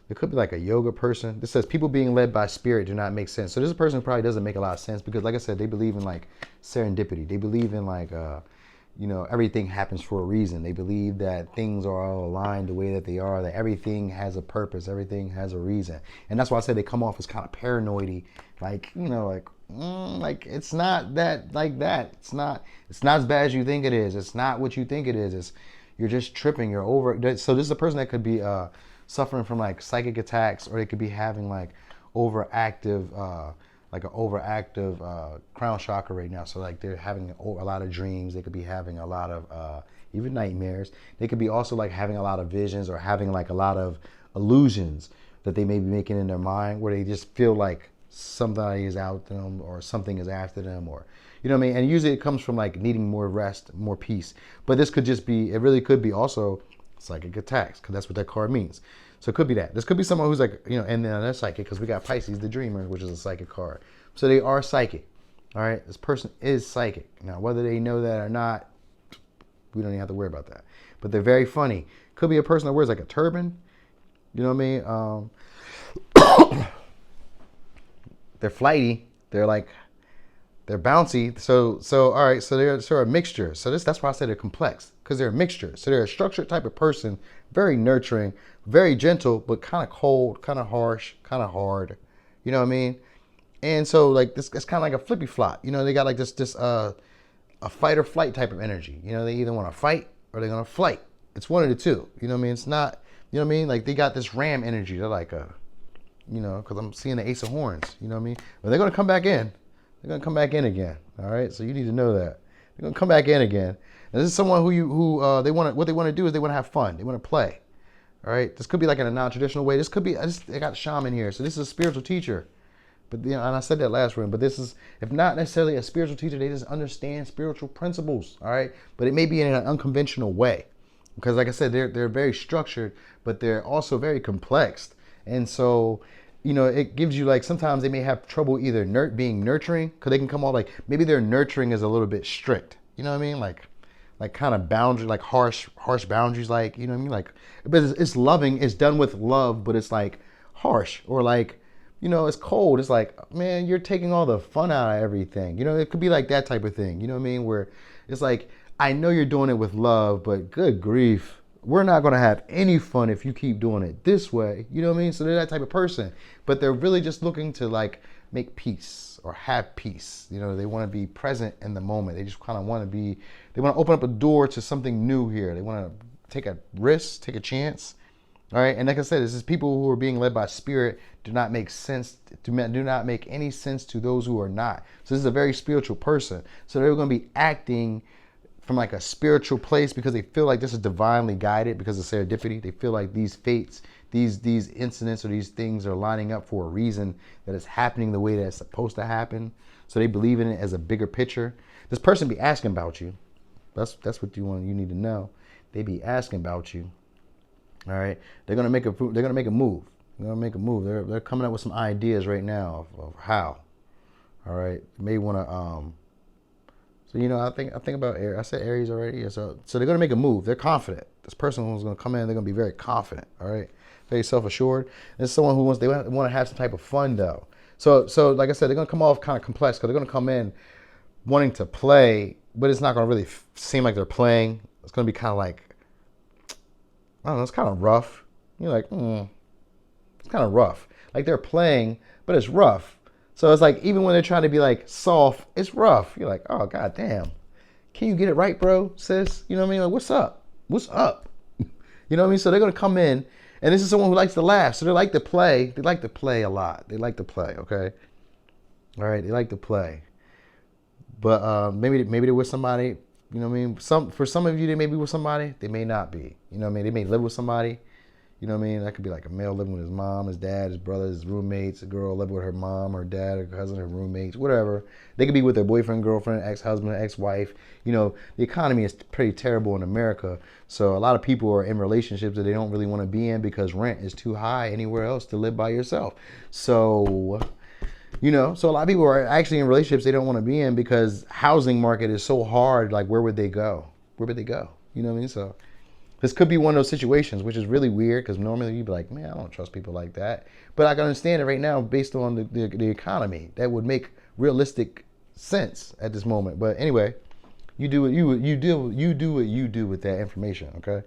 S2: It could be like a yoga person. This says people being led by spirit do not make sense. So this is a person who probably doesn't make a lot of sense because, like I said, they believe in like serendipity. They believe in like, everything happens for a reason. They believe that things are all aligned the way that they are, that everything has a purpose, everything has a reason. And that's why I said they come off as kind of paranoid-y, like, like it's not that like that. It's not as bad as you think it is. It's not what you think it is. You're just tripping. You're over. So this is a person that could be suffering from like psychic attacks, or they could be having like overactive, like an overactive crown chakra right now. So like they're having a lot of dreams. They could be having a lot of even nightmares. They could be also like having a lot of visions, or having like a lot of illusions that they may be making in their mind, where they just feel like somebody is out them, or something is after them, or you know what I mean? And usually it comes from like needing more rest, more peace. But this could just be, it really could be also psychic attacks, because that's what that card means. So it could be that. This could be someone who's like, and then they're psychic, because we got Pisces, the dreamer, which is a psychic card. So they are psychic. All right. This person is psychic. Now, whether they know that or not, we don't even have to worry about that. But they're very funny. Could be a person that wears like a turban. You know what I mean? They're flighty. They're bouncy. So all right. So they're a mixture. So that's why I said they're complex, because they're a mixture. So they're a structured type of person, very nurturing, very gentle, but kind of cold, kind of harsh, kind of hard. You know what I mean? And so like this, it's kind of like a flippy flop. They got like this a fight or flight type of energy. They either want to fight or they're gonna flight. It's one of the two. You know what I mean? It's not. You know what I mean? Like they got this ram energy. They're like because I'm seeing the Ace of Horns. You know what I mean? But they're gonna come back in. They're gonna come back in again. All right. So you need to know that they're gonna come back in again. And this is someone who they want. What they want to do is they want to have fun. They want to play. All right. This could be like in a non-traditional way. This could be. They got shaman here. So this is a spiritual teacher. But and I said that last room. But this is, if not necessarily a spiritual teacher, they just understand spiritual principles. All right. But it may be in an unconventional way, because like I said, they're very structured, but they're also very complex. And so, it gives you like, sometimes they may have trouble either being nurturing, because they can come off like maybe their nurturing is a little bit strict. You know what I mean? Like kind of boundary, like harsh boundaries, like, you know what I mean? Like, but it's loving, it's done with love, but it's like harsh, or like, it's cold. It's like, man, you're taking all the fun out of everything. It could be like that type of thing. You know what I mean? Where it's like, I know you're doing it with love, but good grief, we're not going to have any fun if you keep doing it this way. You know what I mean? So they're that type of person, but they're really just looking to like make peace or have peace. They want to be present in the moment. They just kind of want to be, they want to open up a door to something new here. They want to take a risk, take a chance. All right. And like I said, this is people who are being led by spirit do not make sense, do not make any sense to those who are not. So this is a very spiritual person. So they're going to be acting from like a spiritual place, because they feel like this is divinely guided because of serendipity. They feel like these fates, these incidents or these things are lining up for a reason, that it's happening the way that it's supposed to happen. So they believe in it as a bigger picture. This person be asking about you. That's what you need to know. They be asking about you. All right, they're gonna make a move. They're gonna make a move. They're coming up with some ideas right now of how. All right, you may want to So I think about Aries. I said Aries already. Yeah, so they're gonna make a move. They're confident. This person who's gonna come in, they're gonna be very confident. All right, very self-assured. There's someone who they want to have some type of fun though. So like I said, they're gonna come off kind of complex, because they're gonna come in wanting to play, but it's not gonna really seem like they're playing. It's gonna be kind of like, I don't know, it's kind of rough. You're like, it's kind of rough. Like they're playing, but it's rough. So it's like, even when they're trying to be like soft, it's rough. You're like, oh, God damn. Can you get it right, bro, sis? You know what I mean? Like, what's up? What's up? You know what I mean? So they're going to come in, and this is someone who likes to laugh. So they like to play. They like to play a lot. They like to play, okay? All right, they like to play. But maybe they're with somebody. You know what I mean? For some of you, they may be with somebody. They may not be. You know what I mean? They may live with somebody. You know what I mean? That could be like a male living with his mom, his dad, his brother, his roommates. A girl living with her mom, her dad, her cousin, her roommates, whatever. They could be with their boyfriend, girlfriend, ex-husband, ex-wife. You know, the economy is pretty terrible in America. So a lot of people are in relationships that they don't really want to be in because rent is too high anywhere else to live by yourself. So, you know, so a lot of people are actually in relationships they don't want to be in because housing market is so hard. Like, where would they go? Where would they go? You know what I mean? So this could be one of those situations, which is really weird because normally you'd be like, man, I don't trust people like that. But I can understand it right now based on the economy. That would make realistic sense at this moment. But anyway, you do what you do with that information, okay?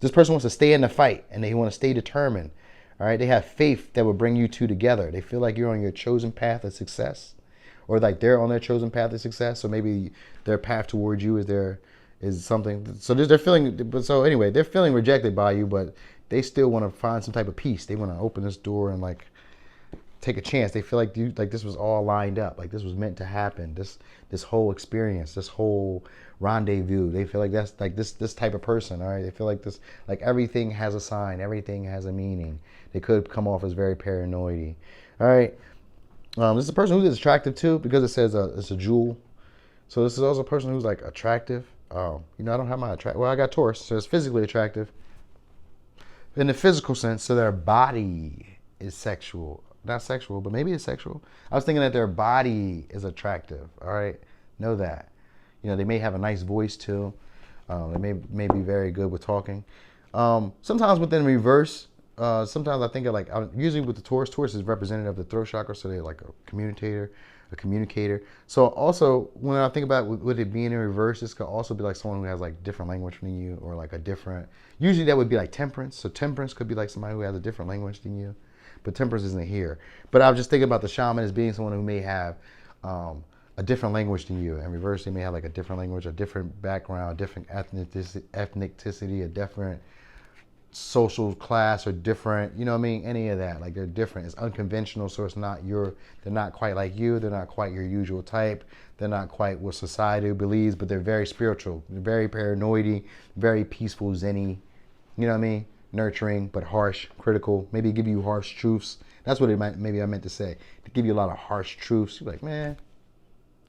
S2: This person wants to stay in the fight and they want to stay determined. All right, they have faith that will bring you two together. They feel like you're on your chosen path of success, or like they're on their chosen path of success. So maybe their path towards you is something. So they're feeling. But so anyway, they're feeling rejected by you, but they still want to find some type of peace. They want to open this door and like take a chance. They feel like this was all lined up, like this was meant to happen. This whole experience, this whole rendezvous. They feel like that's like this type of person. All right, they feel like this, like everything has a sign, everything has a meaning. They could come off as very paranoid. All right, this is a person who's attractive too because it says it's a jewel. So this is also a person who's like attractive. You know, I don't have my attract. Well, I got Taurus, so it's physically attractive in the physical sense. So their body is sexual, not sexual, but maybe it's sexual. I was thinking that their body is attractive. All right, know that. You know, they may have a nice voice too. They may be very good with talking. Sometimes within reverse, sometimes I think of like usually with the Taurus is representative of the throat chakra, so they're like a communicator. So also when I think about with it being in reverse, this could also be like someone who has like different language than you, or like a different. Usually that would be like temperance. So temperance could be like somebody who has a different language than you, but temperance isn't here. But I was just thinking about the shaman as being someone who may have a different language than you. And reverse, they may have like a different language, a different background, a different ethnicity, a different social class, or different, you know what I mean? Any of that. Like they're different. It's unconventional, so it's not they're not quite like you. They're not quite your usual type. They're not quite what society believes, but they're very spiritual. They're very paranoid, very peaceful, zenny. You know what I mean? Nurturing, but harsh, critical. Maybe give you harsh truths. That's what maybe I meant to say. To give you a lot of harsh truths. You're like, man,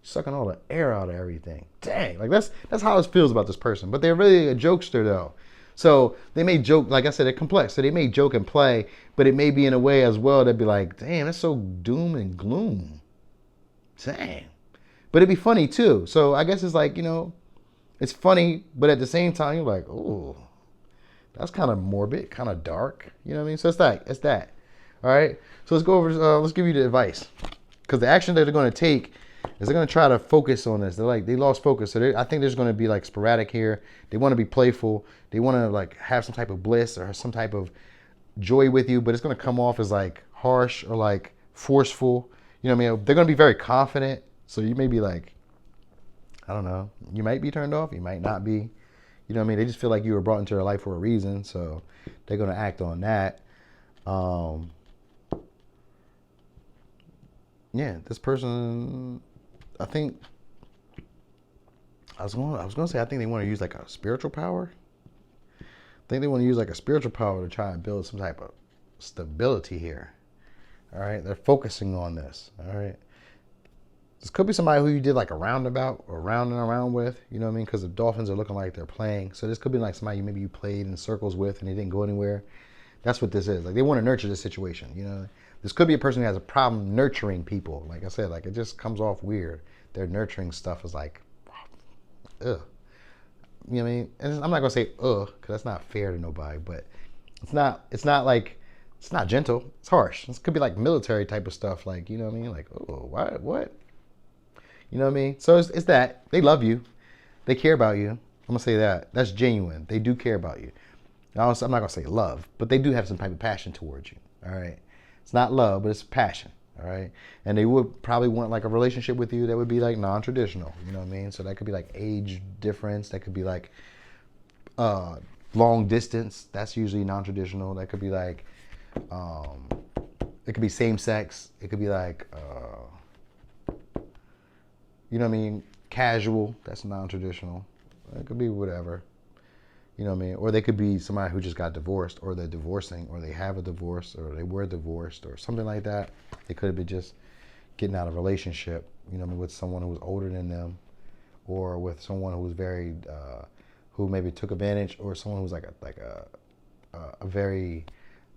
S2: sucking all the air out of everything. Dang, like that's how it feels about this person. But they're really a jokester though. So they may joke, like I said, they're complex. So they may joke and play, but it may be in a way as well that'd be like, damn, that's so doom and gloom. Dang. But it'd be funny too. So I guess it's like, you know, it's funny, but at the same time, you're like, oh, that's kind of morbid, kind of dark. You know what I mean? So it's that. All right. So let's go over. Let's give you the advice, because the action that they're going to take is they're going to try to focus on this. They lost focus. So I think there's going to be like sporadic here. They want to be playful. They want to like have some type of bliss or some type of joy with you, but it's going to come off as like harsh or like forceful. You know what I mean? They're going to be very confident. So you may be like, I don't know. You might be turned off. You might not be. You know what I mean? They just feel like you were brought into their life for a reason. So they're going to act on that. Yeah, this person, I think, I was going to say, I think they want to use like a spiritual power. I think they want to use like a spiritual power to try and build some type of stability here. All right. They're focusing on this. All right. This could be somebody who you did like a roundabout or round and around with, you know what I mean? Because the dolphins are looking like they're playing. So this could be like somebody maybe you played in circles with and they didn't go anywhere. That's what this is. Like they want to nurture this situation, you know? This could be a person who has a problem nurturing people. Like I said, like it just comes off weird. Their nurturing stuff is like, ugh. You know what I mean? And I'm not gonna say ugh, because that's not fair to nobody, but it's not like, it's not gentle. It's harsh. This could be like military type of stuff. Like, you know what I mean? Like, oh, what? You know what I mean? So it's that. They love you. They care about you. I'm going to say that. That's genuine. They do care about you. I'm not going to say love, but they do have some type of passion towards you. All right? It's not love, but it's passion. All right? And they would probably want like a relationship with you that would be like non-traditional. You know what I mean? So that could be like age difference. That could be like long distance. That's usually non-traditional. That could be like, it could be same sex. It could be like, you know what I mean? Casual. That's non-traditional. It could be whatever. You know what I mean? Or they could be somebody who just got divorced, or they're divorcing, or they have a divorce, or they were divorced, or something like that. They could have been just getting out of a relationship, you know what I mean, with someone who was older than them, or with someone who was very, who maybe took advantage, or someone who was like a very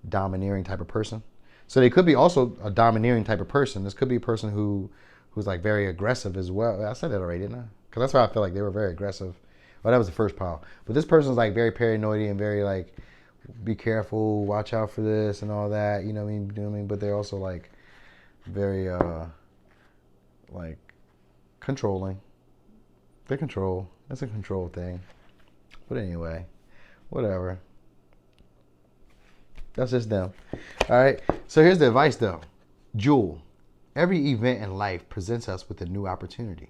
S2: domineering type of person. So they could be also a domineering type of person. This could be a person who's like very aggressive as well. I said that already, didn't I? Because that's why I feel like they were very aggressive. Well, that was the first pile. But this person's like very paranoid and very like, be careful, watch out for this and all that. You know what I mean? You know what I mean? But they're also like very like controlling. They control. That's a control thing. But anyway, whatever. That's just them. All right. So here's the advice though. Jewel. Every event in life presents us with a new opportunity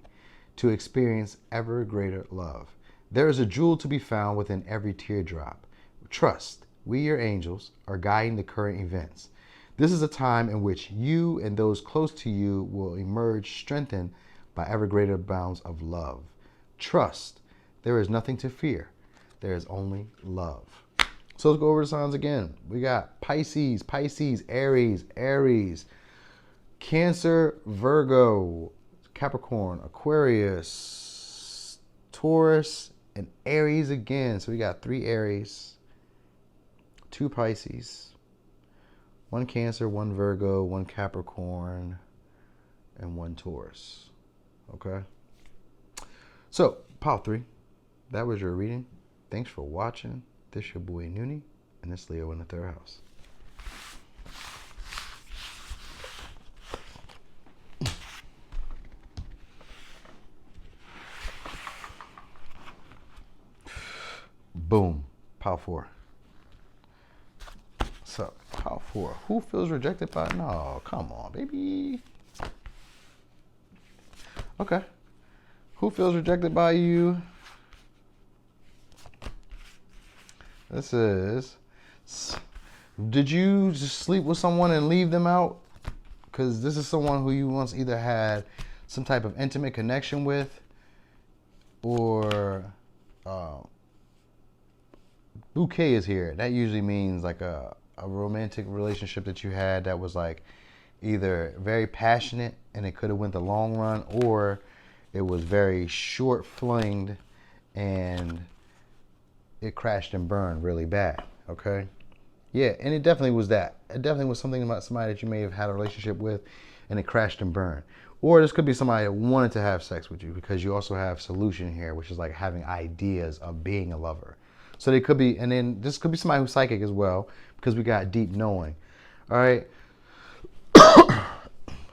S2: to experience ever greater love. There is a jewel to be found within every teardrop. Trust, we, your angels, are guiding the current events. This is a time in which you and those close to you will emerge strengthened by ever greater bounds of love. Trust, there is nothing to fear. There is only love. So let's go over the signs again. We got Pisces, Aries, Cancer, Virgo, Capricorn, Aquarius, Taurus, and Aries again. So we got 3 Aries, 2 Pisces, 1 Cancer, 1 Virgo, 1 Capricorn, and 1 Taurus. Okay? So, pile 3. That was your reading. Thanks for watching. This your boy Noonie, and this Leo in the 3rd house. Boom. Pile 4. So, pile 4. Who feels rejected by? No, come on, baby. Okay. Who feels rejected by you? This is, did you just sleep with someone and leave them out? Because this is someone who you once either had some type of intimate connection with, or bouquet is here. That usually means like a romantic relationship that you had that was like either very passionate and it could have went the long run, or it was very short flinged and it crashed and burned really bad. Okay. Yeah, and it definitely was that. It definitely was something about somebody that you may have had a relationship with and it crashed and burned. Or this could be somebody that wanted to have sex with you, because you also have solution here, which is like having ideas of being a lover. So they could be, and then this could be somebody who's psychic as well, because we got deep knowing. All right.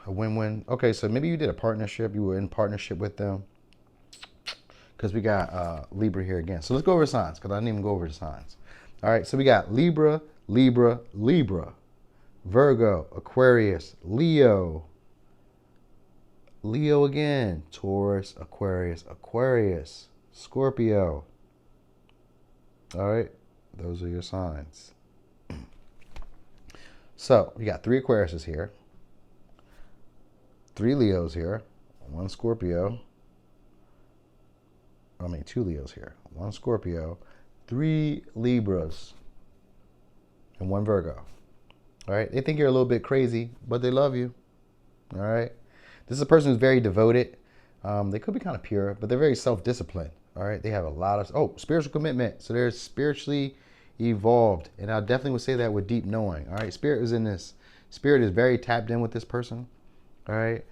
S2: A win-win. Okay, so maybe you did a partnership. You were in partnership with them, because we got Libra here again. So let's go over signs, because I didn't even go over the signs. All right, so we got Libra, Virgo, Aquarius, Leo again, Taurus, Aquarius, Scorpio. All right, those are your signs. So we got 3 Aquariuses here, 3 Leos here, 1 Scorpio. 2 Leos here, 1 Scorpio, 3 Libras, and 1 Virgo. All right, they think you're a little bit crazy, but they love you. All right, this is a person who's very devoted. They could be kind of pure, but they're very self-disciplined. All right, they have a lot of spiritual commitment. So they're spiritually evolved, and I definitely would say that with deep knowing. All right, spirit is in this. Spirit is very tapped in with this person. All right,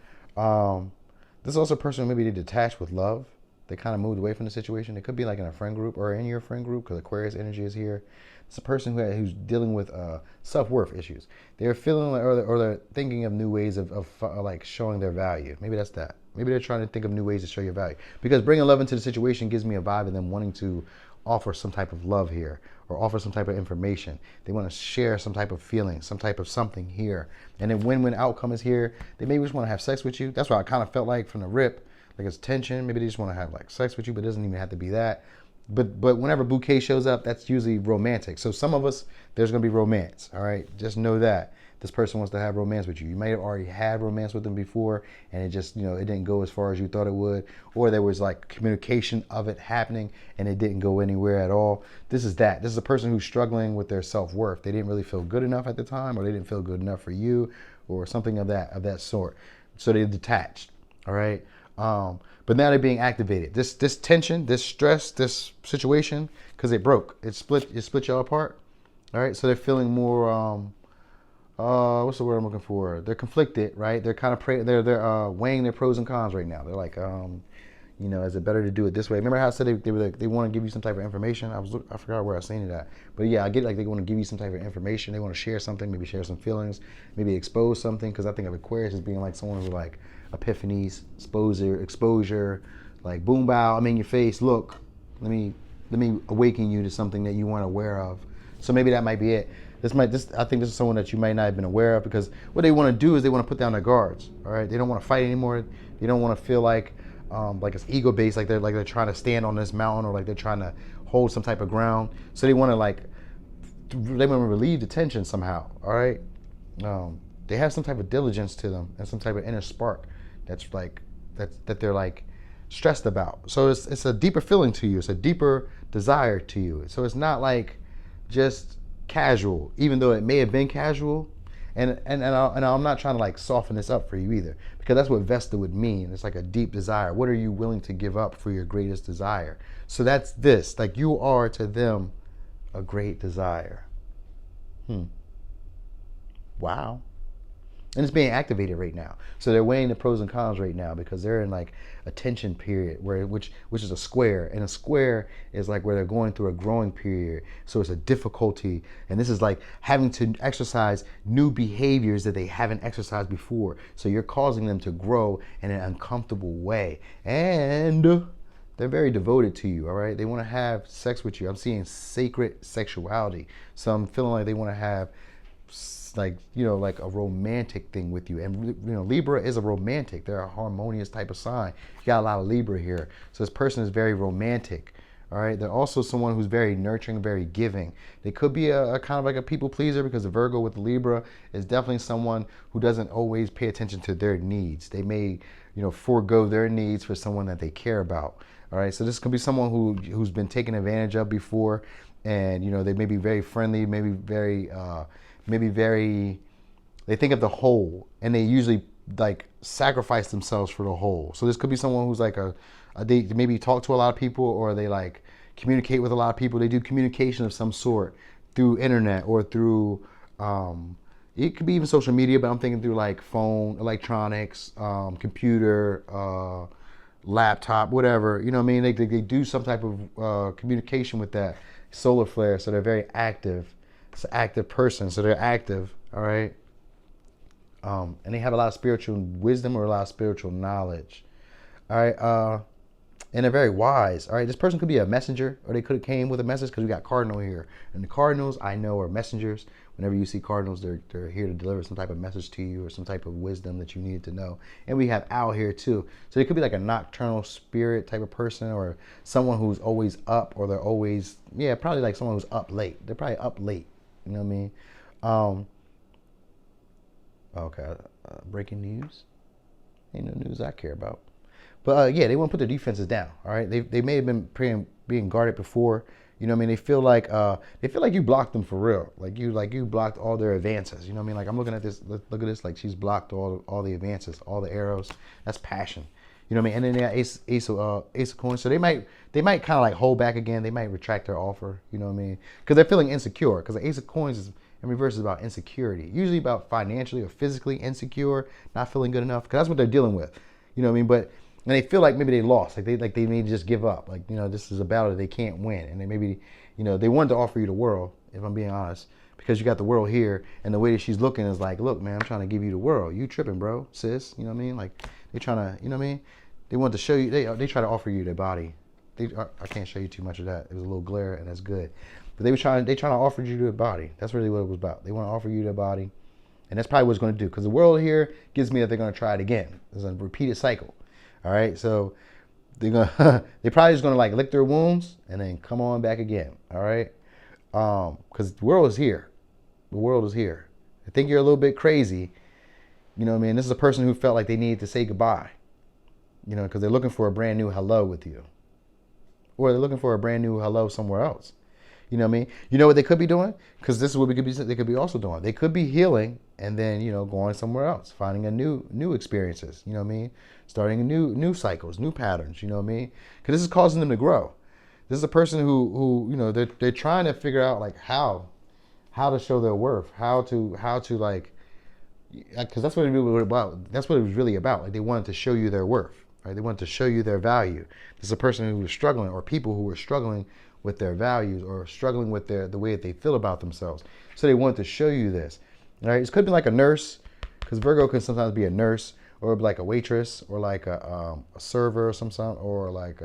S2: this is also a person who maybe they detached with love. They kind of moved away from the situation. It could be like in a friend group or in your friend group, because Aquarius energy is here. It's a person who's dealing with self-worth issues. They're feeling like, or they're thinking of new ways of like showing their value. Maybe that's that. Maybe they're trying to think of new ways to show your value. Because bringing love into the situation gives me a vibe of them wanting to offer some type of love here, or offer some type of information. They want to share some type of feeling, some type of something here. And then win-win outcome is here. They maybe just want to have sex with you. That's what I kind of felt like from the rip. Like it's tension. Maybe they just want to have like sex with you, but it doesn't even have to be that. But whenever bouquet shows up, that's usually romantic. So some of us, there's going to be romance. All right. Just know that this person wants to have romance with you. You may have already had romance with them before, and it just, it didn't go as far as you thought it would, or there was like communication of it happening and it didn't go anywhere at all. This is that. This is a person who's struggling with their self-worth. They didn't really feel good enough at the time, or they didn't feel good enough for you, or something of that sort. So they detached. All right. But now they're being activated. This tension, this stress, this situation, because it broke. It split y'all apart. All right. So they're feeling more what's the word I'm looking for? They're conflicted, right? They're kind of they're weighing their pros and cons right now. They're like, is it better to do it this way? Remember how I said they want to give you some type of information? I forgot where I seen it at, but yeah, I get like they want to give you some type of information. They want to share something, maybe share some feelings, maybe expose something. Because I think of Aquarius as being like someone who's like epiphanies, exposure, like boom bow, I'm in your face. Look, let me awaken you to something that you weren't aware of. So maybe that might be it. I think this is someone that you might not have been aware of, because what they want to do is they want to put down their guards. All right, they don't want to fight anymore. They don't want to feel like it's ego based, like they're trying to stand on this mountain, or like they're trying to hold some type of ground. So they want to relieve the tension somehow. All right, they have some type of diligence to them and some type of inner spark that they're like stressed about. So it's a deeper feeling to you. It's a deeper desire to you. So it's not like just casual, even though it may have been casual. And I'm not trying to like soften this up for you either, because that's what Vesta would mean. It's like a deep desire. What are you willing to give up for your greatest desire? So that's this. Like, you are to them a great desire. Wow. And it's being activated right now. So they're weighing the pros and cons right now, because they're in like a tension period which is a square. And a square is like where they're going through a growing period. So it's a difficulty. And this is like having to exercise new behaviors that they haven't exercised before. So you're causing them to grow in an uncomfortable way. And they're very devoted to you, all right? They want to have sex with you. I'm seeing sacred sexuality. So I'm feeling like they want to have like a romantic thing with you. And Libra is a romantic. They're a harmonious type of sign. You got a lot of Libra here. So this person is very romantic. All right. They're also someone who's very nurturing, very giving. They could be a kind of like a people pleaser, because the Virgo with the Libra is definitely someone who doesn't always pay attention to their needs. They may forego their needs for someone that they care about. All right. So this could be someone who's been taken advantage of before, and they may be very friendly, maybe very they think of the whole, and they usually like sacrifice themselves for the whole. So this could be someone who's like they maybe talk to a lot of people, or they like communicate with a lot of people. They do communication of some sort through internet, or through it could be even social media, but I'm thinking through like phone, electronics, computer, laptop, whatever. You know what I mean? They do some type of communication with that solar flare. So they're very active. It's an active person, so they're active, all right? And they have a lot of spiritual wisdom, or a lot of spiritual knowledge, all right? And they're very wise, all right? This person could be a messenger, or they could have came with a message, because we got cardinal here. And the cardinals, I know, are messengers. Whenever you see cardinals, they're here to deliver some type of message to you, or some type of wisdom that you needed to know. And we have owl here too. So they could be like a nocturnal spirit type of person, or someone who's always up, or they're always, probably like someone who's up late. They're probably up late. You know what I mean? Okay. Breaking news. Ain't no news I care about. But they want to put their defenses down. All right. They may have been being guarded before. You know what I mean? They feel like you blocked them for real. Like you blocked all their advances. You know what I mean? Like, I'm looking at this. Look at this. Like, she's blocked all the advances, all the arrows. That's passion. You know what I mean? And then they got ace of coins. So they might kind of like hold back again. They might retract their offer. You know what I mean? Because they're feeling insecure. Because the ace of coins is in reverse is about insecurity. Usually about financially or physically insecure, not feeling good enough. Because that's what they're dealing with. You know what I mean? And they feel like maybe they lost. Like they may just give up. Like, this is a battle that they can't win. And they maybe, they wanted to offer you the world, if I'm being honest. Because you got the world here, and the way that she's looking is like, look, man, I'm trying to give you the world. You tripping, bro, sis. You know what I mean? Like, they trying to, you know what I mean? They want to show you, they try to offer you their body. I can't show you too much of that. It was a little glare, and that's good. But they trying to offer you their body. That's really what it was about. They want to offer you their body. And that's probably what it's going to do. Because the world here gives me that they're going to try it again. It's a repeated cycle. All right? So they're probably just going to like lick their wounds and then come on back again. All right? Because the world is here. The world is here. They think you're a little bit crazy. You know what I mean? This is a person who felt like they needed to say goodbye. You know, because they're looking for a brand new hello with you, or they're looking for a brand new hello somewhere else. You know what I mean? You know what they could be doing? Because this is what we could be. They could be also doing. They could be healing and then going somewhere else, finding a new experiences. You know what I mean? Starting a new cycles, new patterns. You know what I mean? Because this is causing them to grow. This is a person who they're trying to figure out like how to show their worth, how to like, because that's what it was about. That's what it was really about. Like they wanted to show you their worth, right? They wanted to show you their value. This is a person who was struggling, or people who were struggling with their values, or struggling with the way that they feel about themselves. So they wanted to show you this, right? It could be like a nurse, because Virgo can sometimes be a nurse, or like a waitress, or like a server or some sort, or like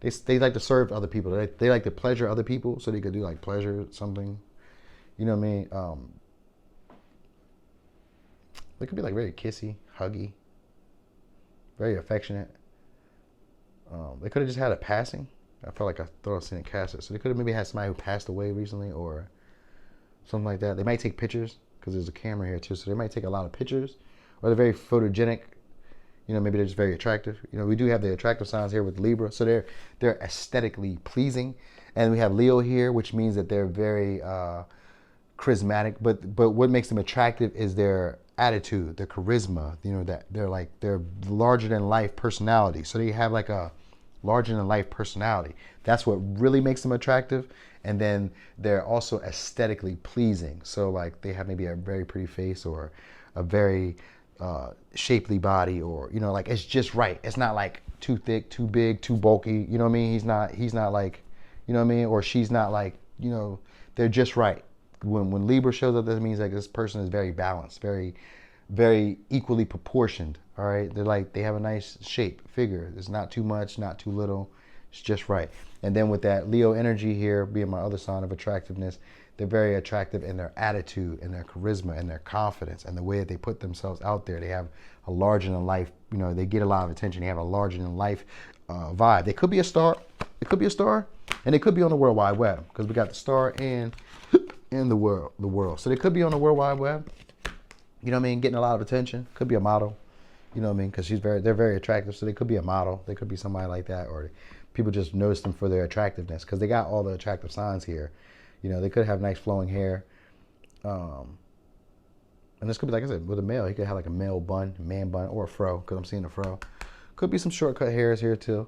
S2: they like to serve other people. They like to pleasure other people, so they could do like pleasure something. You know what I mean? They could be like very kissy, huggy, very affectionate. They could have just had a passing. I felt like I thought I was seeing a casket. So they could have maybe had somebody who passed away recently or something like that. They might take pictures because there's a camera here too. So they might take a lot of pictures, or they're very photogenic. You know, maybe they're just very attractive. You know, we do have the attractive signs here with Libra. So they're aesthetically pleasing. And we have Leo here, which means that they're very charismatic. But what makes them attractive is their attitude, their charisma. You know, that they're larger than life personality. So they have like a larger than life personality. That's what really makes them attractive. And then they're also aesthetically pleasing. So like they have maybe a very pretty face, or a very shapely body, or like it's just right. It's not like too thick, too big, too bulky. You know what I mean? He's not like, you know what I mean? Or she's not like, they're just right. When Libra shows up, that means like this person is very balanced, very, very equally proportioned. All right, they have a nice shape, figure. It's not too much, not too little. It's just right. And then with that Leo energy here being my other sign of attractiveness, they're very attractive in their attitude and their charisma and their confidence and the way that they put themselves out there. They have a larger than life, they get a lot of attention. They have a larger than life vibe. They could be a star. It could be a star, and they could be on the World Wide Web, because we got the star and the world. So they could be on the World Wide Web. You know what I mean? Getting a lot of attention. Could be a model. You know what I mean? Because they're very attractive. So they could be a model. They could be somebody like that, or people just notice them for their attractiveness, because they got all the attractive signs here. They could have nice flowing hair. And this could be, like I said, with a male. He could have like a male bun, man bun, or a fro, because I'm seeing a fro. Could be some shortcut hairs here too.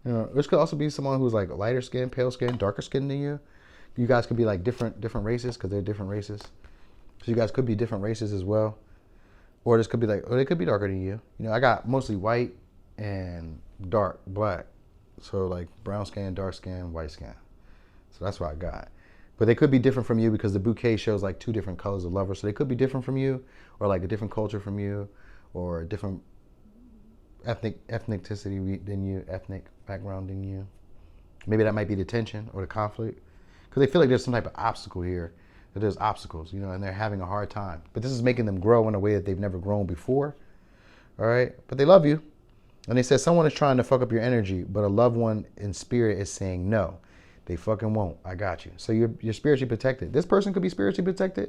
S2: This could also be someone who's like lighter skin, pale skin, darker skin than you. You guys could be like different races, because they're different races. So you guys could be different races as well. Or this could be like, or they could be darker than you. I got mostly white and dark black. So like brown skin, dark skin, white skin. So that's what I got. But they could be different from you, because the bouquet shows like two different colors of lovers. So they could be different from you, or like a different culture from you, or a different ethnicity than you, ethnic background than you. Maybe that might be the tension or the conflict, because they feel like there's some type of obstacle here. That there's obstacles, and they're having a hard time. But this is making them grow in a way that they've never grown before. All right, but they love you. And they said someone is trying to fuck up your energy, but a loved one in spirit is saying no. They fucking won't. I got you. So you're spiritually protected. This person could be spiritually protected,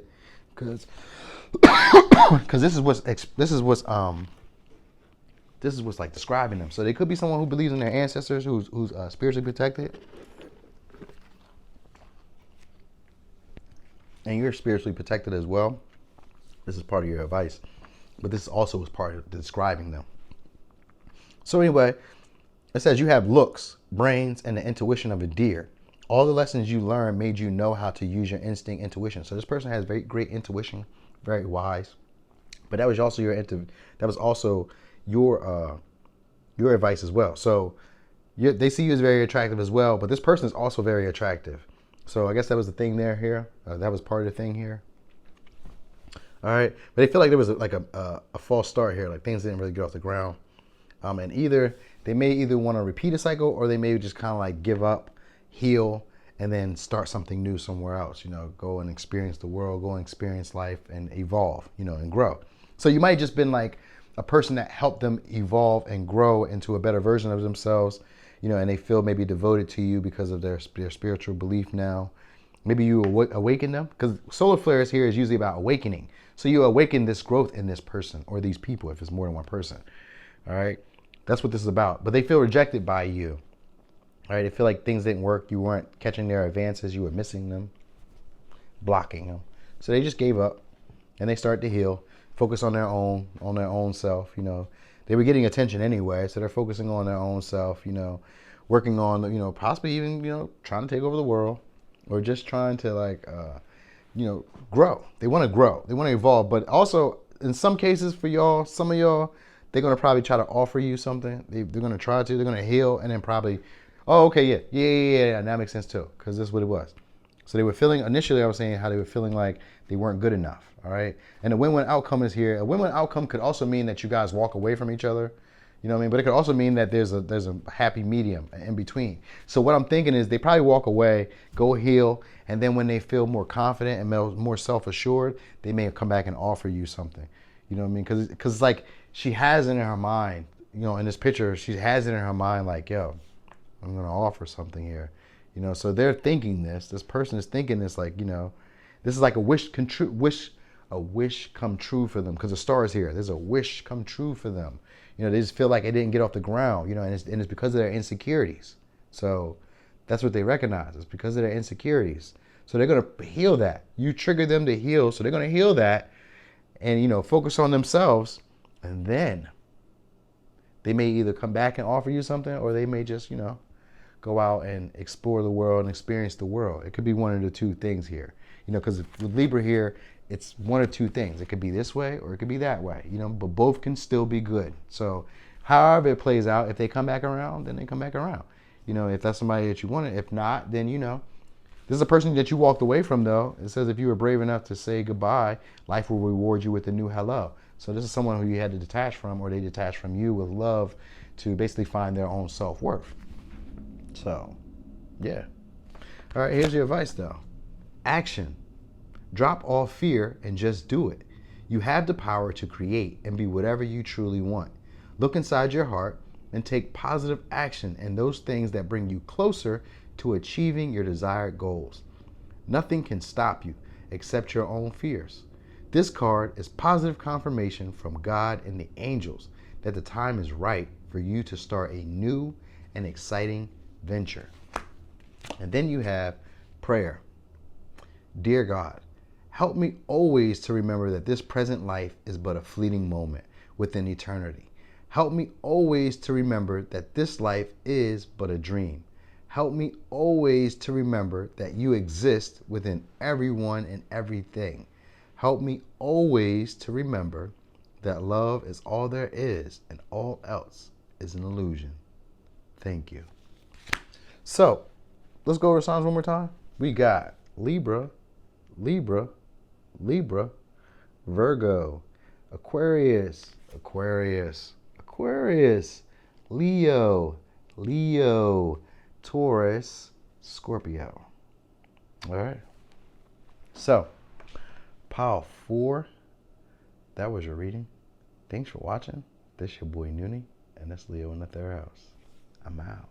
S2: because this is what's like describing them. So they could be someone who believes in their ancestors, who's spiritually protected, and you're spiritually protected as well. This is part of your advice, but this also is part of describing them. So anyway, it says you have looks, brains, and the intuition of a deer. All the lessons you learned made you know how to use your instinct, intuition. So this person has very great intuition, very wise. But that was also your advice as well. So they see you as very attractive as well, but this person is also very attractive. So I guess that was the thing there here. That was part of the thing here. All right, but they feel like there was a false start here, like things didn't really get off the ground. And they may either want to repeat a cycle, or they may just kind of like give up, heal, and then start something new somewhere else. Go and experience the world, go and experience life, and evolve, and grow. So you might just been like a person that helped them evolve and grow into a better version of themselves, and they feel maybe devoted to you because of their spiritual belief now. Maybe you awaken them, because solar flares here is usually about awakening. So you awaken this growth in this person or these people if it's more than one person. All right. That's what this is about. But they feel rejected by you. All right. They feel like things didn't work. You weren't catching their advances. You were missing them, blocking them. So they just gave up and they start to heal, focus on their own self. They were getting attention anyway. So they're focusing on their own self, working on, possibly even, trying to take over the world, or just trying to grow. They want to grow. They want to evolve. But also, in some cases for y'all, some of y'all, they're going to probably try to offer you something. They're going to try to. They're going to heal and then probably, oh, okay, yeah. That makes sense too, because this is what it was. So they were feeling, initially I was saying how they were feeling like they weren't good enough, all right? And a win-win outcome is here. A win-win outcome could also mean that you guys walk away from each other. You know what I mean? But it could also mean that there's a happy medium in between. So what I'm thinking is they probably walk away, go heal, and then when they feel more confident and more self-assured, they may come back and offer you something. You know what I mean? Because like she has it in her mind, in this picture, she has it in her mind like, yo, I'm going to offer something here. So they're thinking this person is thinking this like, this is like a wish come true for them, because the star is here. There's a wish come true for them. They just feel like it didn't get off the ground, and it's because of their insecurities. So that's what they recognize. It's because of their insecurities. So they're going to heal that. You trigger them to heal. So they're going to heal that and, focus on themselves. And then they may either come back and offer you something, or they may just, go out and explore the world and experience the world. It could be one of the two things here, because with Libra here, it's one or two things. It could be this way or it could be that way, but both can still be good. So however it plays out, if they come back around, then they come back around. If that's somebody that you wanted. If not, then, this is a person that you walked away from, though. It says if you were brave enough to say goodbye, life will reward you with a new hello. So this is someone who you had to detach from, or they detached from you with love to basically find their own self-worth. So, yeah. All right, here's your advice, though. Action. Drop all fear and just do it. You have the power to create and be whatever you truly want. Look inside your heart and take positive action in those things that bring you closer to achieving your desired goals. Nothing can stop you except your own fears. This card is positive confirmation from God and the angels that the time is right for you to start a new and exciting venture. And then you have prayer. Dear God, help me always to remember that this present life is but a fleeting moment within eternity. Help me always to remember that this life is but a dream. Help me always to remember that you exist within everyone and everything. Help me always to remember that love is all there is and all else is an illusion. Thank you. So, let's go over signs one more time. We got Libra, Libra, Libra, Virgo, Aquarius, Aquarius, Aquarius, Leo, Leo, Taurus, Scorpio. All right. So, pile 4, that was your reading. Thanks for watching. This your boy Noonie, and that's Leo in the 3rd house. I'm out.